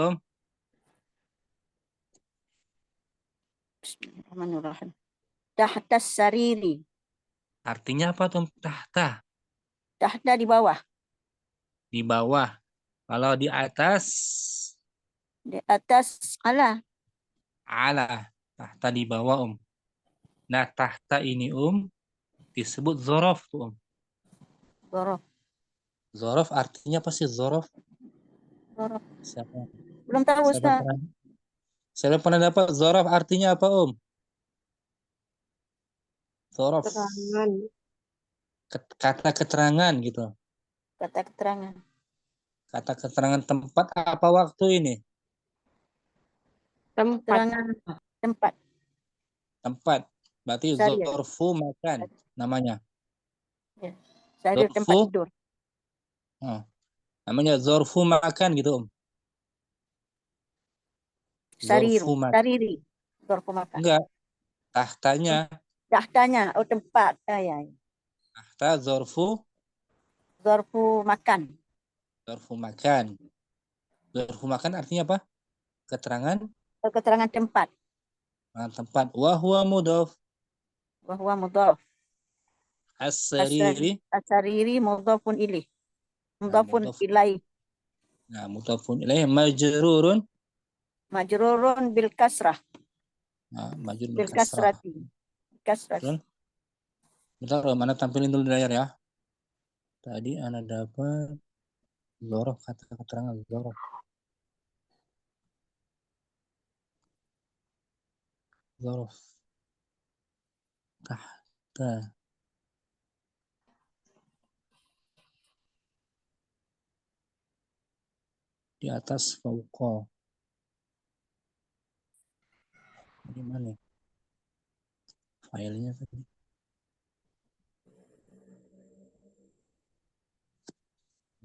Bismillahirrahmanirrahim. Tahtas sariri. Artinya apa tuh tahta? Tahta di bawah. Di bawah. Kalau di atas? Di atas ala. Ala. Tahta di bawah, Nah, tahta ini, disebut zorof tuh, Zorof. Zorof artinya apa sih zorof? Zorof. Siapa? Belum tahu, Ustaz. Saya pernah dapat zorof artinya apa, Zorof. Keterangan. Kata keterangan gitu. Kata keterangan. Kata keterangan tempat apa waktu ini? Tempat. Tempat. Tempat. Berarti Sarir. zorfu makan namanya. Ya. Sarir tempat tidur. Namanya zorfu makan gitu, Sariru. Sariri. Zorfu makan. Enggak. Tahtanya. Tahtanya. Oh, tempat. Ya. Tahta zorfu makan. Zorfu makan. Zorfu makan artinya apa? Keterangan? Keterangan tempat. Tempat. Wahwa mudhof. Wahwa mudhof. As-sariri. As-sariri mudhofun ilaih. Mudhofun ilaih. Nah, mudhofun ilaih majrurun. Majrurun bil kasrah. Nah, majrurun bil kasrati. Kasrah. Bentar, mana tampilin dulu di layar ya. Tadi ana dapat zorof, kata keterangan zorof. Zorof. Tahta. Di atas fauqa. Di mana? Filenya tadi.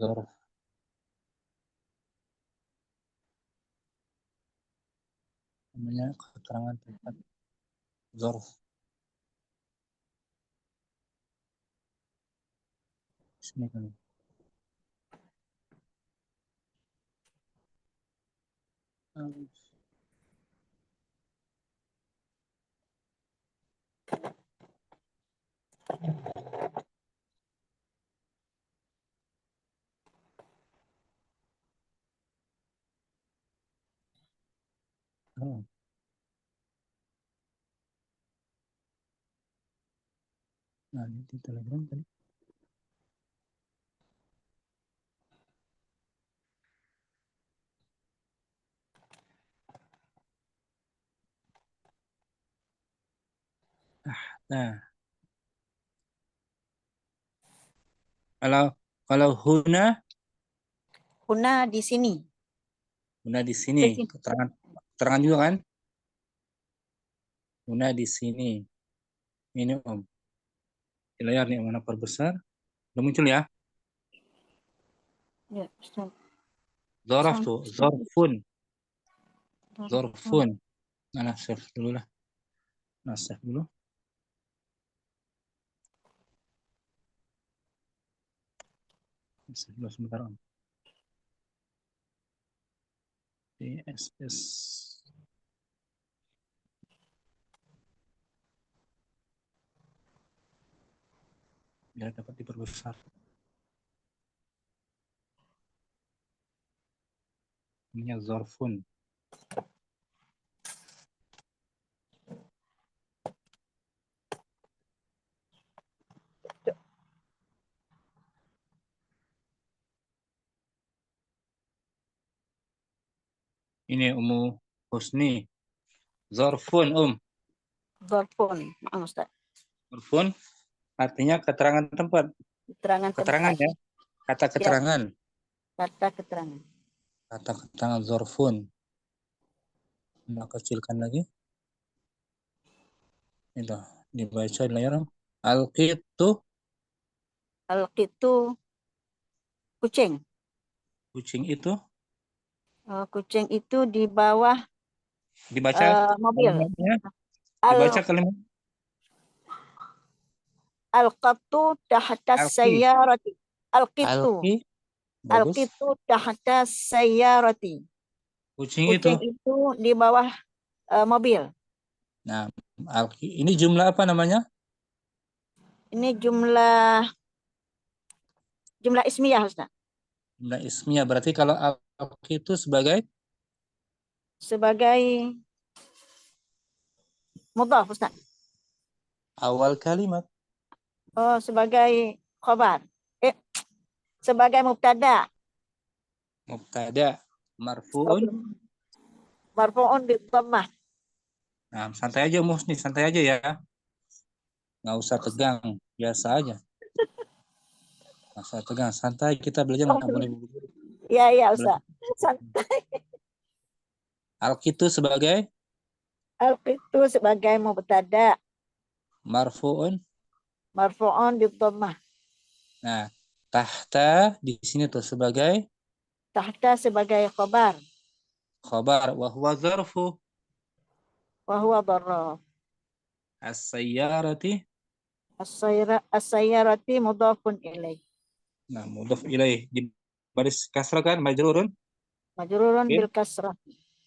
Zorof. Namanya keterangan tempat. Zorof. Sini kan. Nah, di Telegram tadi. Nah, kalau huna di sini. Huna di sini. Keterangan juga kan? Huna di sini. Ini Om. Di layar nih mana perbesar. Udah muncul ya? Ya, Ustaz. Zoraf tuh, zorfun. Zorfun. Nah, save dulu lah. Nah, save dulu. Save dulu sebentar Om. DSS. Biar dapat diperbesar. Ini zorfun. Ini Ummu Husni. Zorfun, Zarfun. Maaf, Ustaz. Zorfun artinya keterangan tempat. Keterangan ya. Kata keterangan. Kata keterangan. Kata keterangan zorfun. Nah, kecilkan lagi. Itu dibaca di layar. Al-qitu. Al-qitu kucing. Kucing itu. Kucing itu di bawah Dibaca mobil. Dibaca kalimat. Al-qattu tahta sayyarati. Al-qittu. Bagus. Al-qittu tahta sayyarati. Kucing itu di bawah mobil. Nah, ini jumlah apa namanya? Ini jumlah ismiyah, Ustaz. Jumlah ismiyah. Berarti kalau itu sebagai mudhaf, Ustaz. awal kalimat. Oh, sebagai khabar. Sebagai mubtada. Mubtada. Marfu'un. Marfu'un bi dhammah. Nah, santai aja Musni, santai aja ya. Nggak usah tegang, biasa aja. Nggak usah tegang, santai, kita belajar nggak boleh begitu. Iya, Ustaz. Santai. Al-qitu sebagai? Al-qitu sebagai mubtada. Marfu'un. Marfu'un bi dhammah. Nah, tahta di sini tuh sebagai? Tahta sebagai khabar. Khabar, wa huwa zarfu. Wa huwa dharraf. As-sayyarati. As-sayyarati mudhafun ilaih. Nah, mudhaf ilaih di baris kasrah kan, majrurun? Majrurun bil kasrah.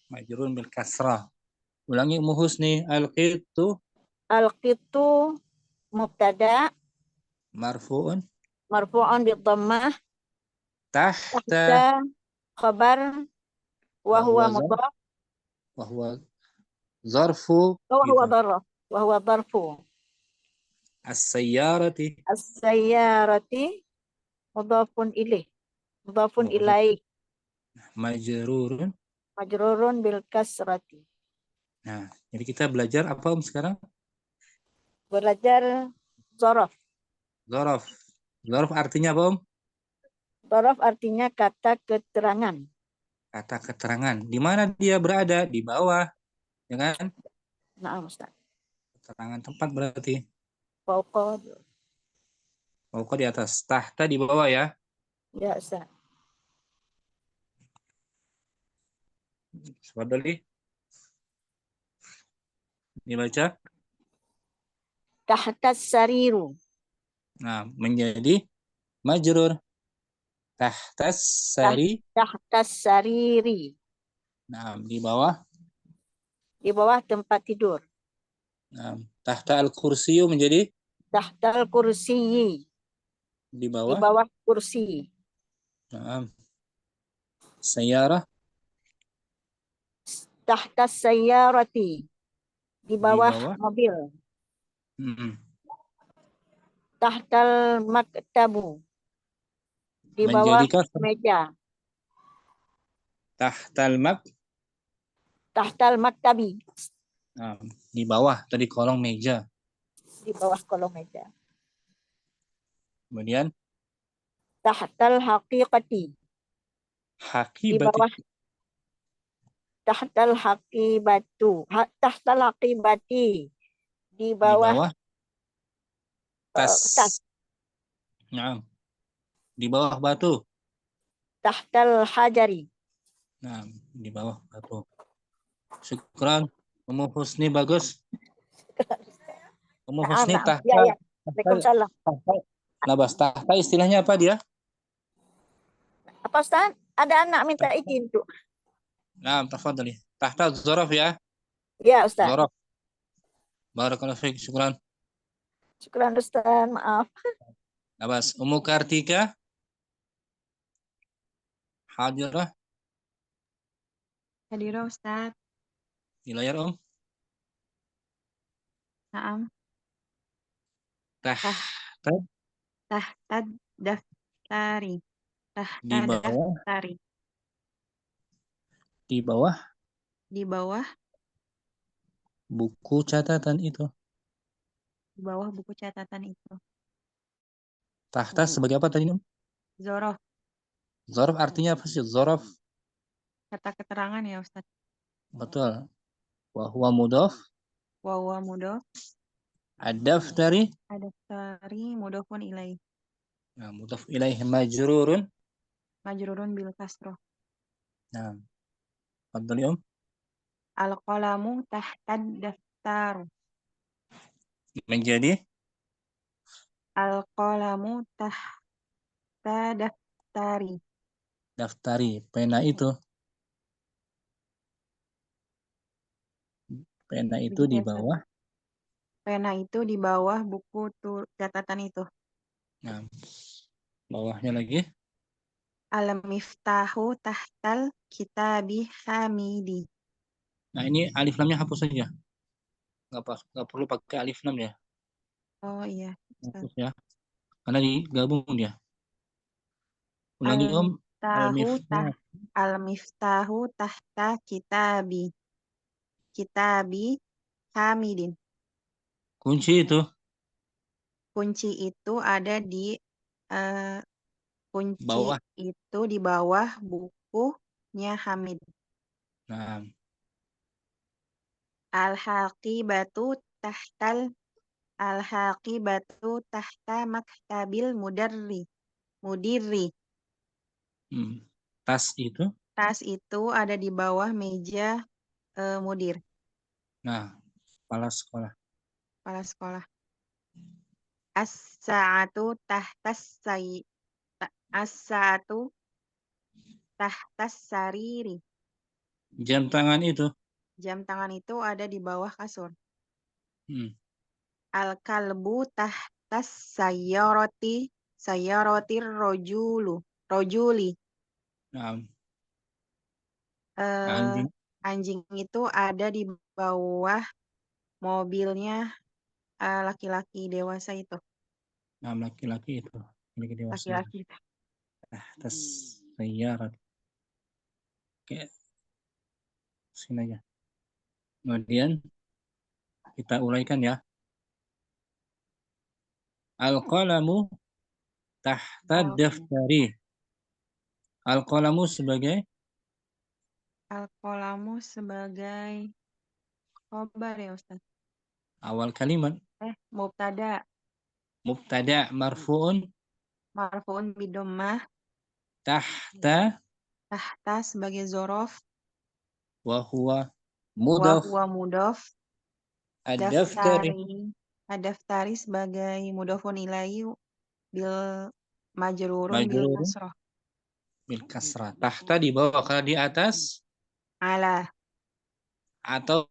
Majrurun bil kasrah. Ulangi Ummu Husni. Al-qitu. Al-qitu mubtada. Marfu'un. Marfu'un bi dhammah. Tahta khabar. Wa huwa mudhaf. Wa huwa zarfu. Wa huwa dharraf. Wa huwa dharfu. As-sayyarati. As-sayyarati mudhafun ilaih. Mudhafun ilaih. Majrurun. Majrurun bil kasrati. Nah, jadi kita belajar apa sekarang? Belajar zorof. Zorof. Zorof artinya apa Zorof artinya kata keterangan. Kata keterangan. Di mana dia berada? Di bawah. Ya kan? Nah, Ustaz. Keterangan tempat berarti. Fauqa. Fauqa di atas. Tahta di bawah ya. Ya, Ustaz. Swadali. Dibaca. Tahta sariru. Nah, menjadi majrur. Tahta sari. Tahta sariri. Nah, di bawah. Di bawah tempat tidur. Nah, tahta al-kursiyu menjadi? Tahta al-kursiyi. Di bawah. Di bawah kursi. Nah, sayyarah. Tahta sayyarati. Di bawah mobil. tahtal maktabu. Di bawah Menjadi kasrah. meja. Tahtal mak. Tahtal maktabi. Nah, di bawah atau di kolong meja. Di bawah kolong meja. Kemudian Tahtal haqiqati. Di hakibati. bawah tahtal haqibatu. Tahtal haqibati. Di Di bawah bawah tas. tas. Nah, di bawah batu. Tahtal hajari. Nah, di bawah batu. Syukran. Ummu Husni bagus. Ummu Husni Ya, tahta. ya. Waalaikumsalam. Labas tahta istilahnya apa dia? Apa Ustaz? Ada anak minta izin tuh. Nah, tafadhali. Tahta zorof ya. Ya Ustaz. Zorof. Barakallahu fiik. Syukran. Syukran Ustaz, maaf. Labas. Ummu Kartika. Hadirah. Hadirah Ustaz. Di layar Naam. Tahta. Tahta daftari. Di Tahta bawah. daftari. Di bawah Di bawah. buku catatan itu. Di bawah buku catatan itu. Tahta sebagai apa tadi? Zorof. Zorof artinya apa sih? Zorof. Kata keterangan ya Ustaz. Betul. Wa huwa mudhaf. Wa huwa mudhaf. Ad-daftari. Ad-daftari mudhafun ilaih. Nah, mudhaf ilaih majrurun. Majrurun bil kasroh. Nah. Fadhali Al-qalamu tahtad daftar. Menjadi Al-qalamu tahta daftari. daftari. Pena itu. Pena itu di bawah. Pena itu di bawah buku catatan itu. Nah, bawahnya lagi. Al-miftahu tahtal kitabi hamidi. Nah, ini alif lamnya hapus saja. Nggak perlu pakai alif lam ya. Oh iya. Hapus ya. Karena digabung dia. Ulangi Al-miftahu tahta kitabi hamidin. Kunci itu. Kunci itu ada di kunci bawah. itu di bawah bukunya Hamid. Nah. Al-haqibatu tahta maktabil mudiri. Tas itu? Tas itu ada di bawah meja mudir. Nah, kepala sekolah. Kepala sekolah. As-sa'atu tahtas sariri. Jam tangan itu? Jam tangan itu ada di bawah kasur. Al-kalbu tahtas sayyaratir rojuli. Nah. Anjing itu ada di bawah mobilnya laki-laki dewasa itu. Nah, laki-laki itu. Laki-laki itu. Tahtas sayyarat. Oke. Sini aja. Kemudian kita uraikan ya. Al-qalamu tahta daftari. Al-qalamu sebagai? Al-qalamu sebagai khobar ya Ustaz. Awal kalimat. Mubtada. Mubtada marfu'un. Marfu'un bidommah. Tahta sebagai zorof. Wa huwa mudhaf. Ad-daftari sebagai mudhafun ilaihi bil majrurun bil kasrah. Bil kasrah. Tahta di bawah, kalau di atas ala. Atau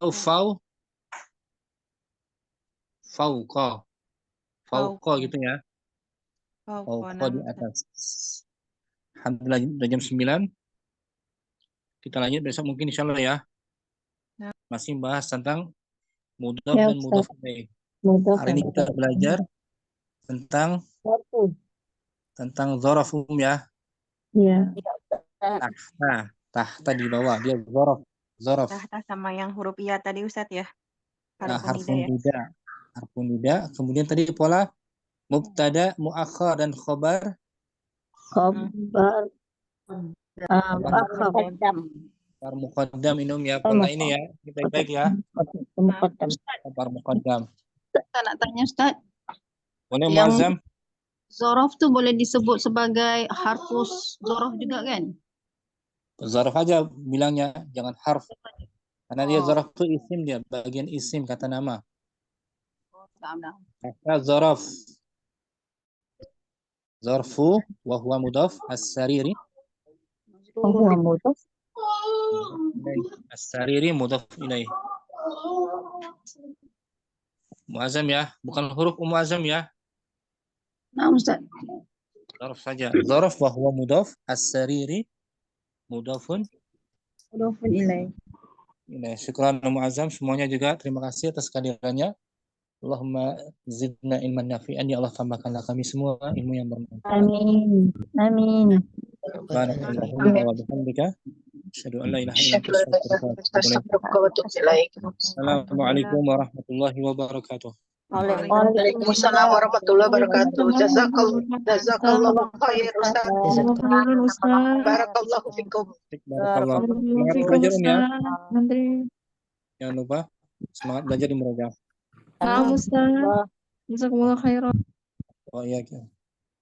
fauqa gitu ya. Fauqa di atas. Alhamdulillah udah jam 9. Kita lanjut besok mungkin insyaallah ya. Masih bahas tentang mudhaf dan mudhaf ilaih. Hari ini kita belajar tentang Zarfu. zaraf ya. Iya. Tahta di bawah dia zaraf. Tahta sama yang huruf iya tadi Ustadz ya. Harfun nida ya. nida. Kemudian tadi pola mubtada, muakhar dan khobar. Khobar. Muakhar. Khobar muqaddam minum ya, pola ini ya. Baik-baik ya. Khobar muqaddam. Saya nak tanya Ustaz, Boleh yang muazzam? zorof tu boleh disebut sebagai harfus zorof juga kan? Zaraf aja bilangnya, jangan harf. Karena dia Oh. zaraf itu isim, dia bagian isim kata nama. Nah. Kata zaraf. Zarfu wa huwa mudaf as-sariri. Huwa mudaf. As-sariri mudaf ilaih. Muazzam ya, bukan huruf muazzam ya. Nah, Ustaz. Zaraf saja. Zaraf wa huwa mudaf as-sariri mudafun Mudafun ilaih. ilaih. Syukran muazzam semuanya juga. Terima kasih atas kehadirannya. Allahumma zidna ilman nafi'an, ya Allah tambahkanlah kami semua ilmu yang bermanfaat. Amin. Amin. Subhanakallahumma wa bihamdika asyhadu an la ilaha illa anta astaghfiruka wa atubu ilaik. Assalamualaikum warahmatullahi wabarakatuh. Waalaikumsalam warahmatullahi wabarakatuh. Jazakallahu khair Ustaz. Barakallahu fikum. Barakallah. Semangat belajar ya. Jangan lupa semangat belajar di Murojaah. Nah, Ustaz. Jazakumullah khairan. Oh iya.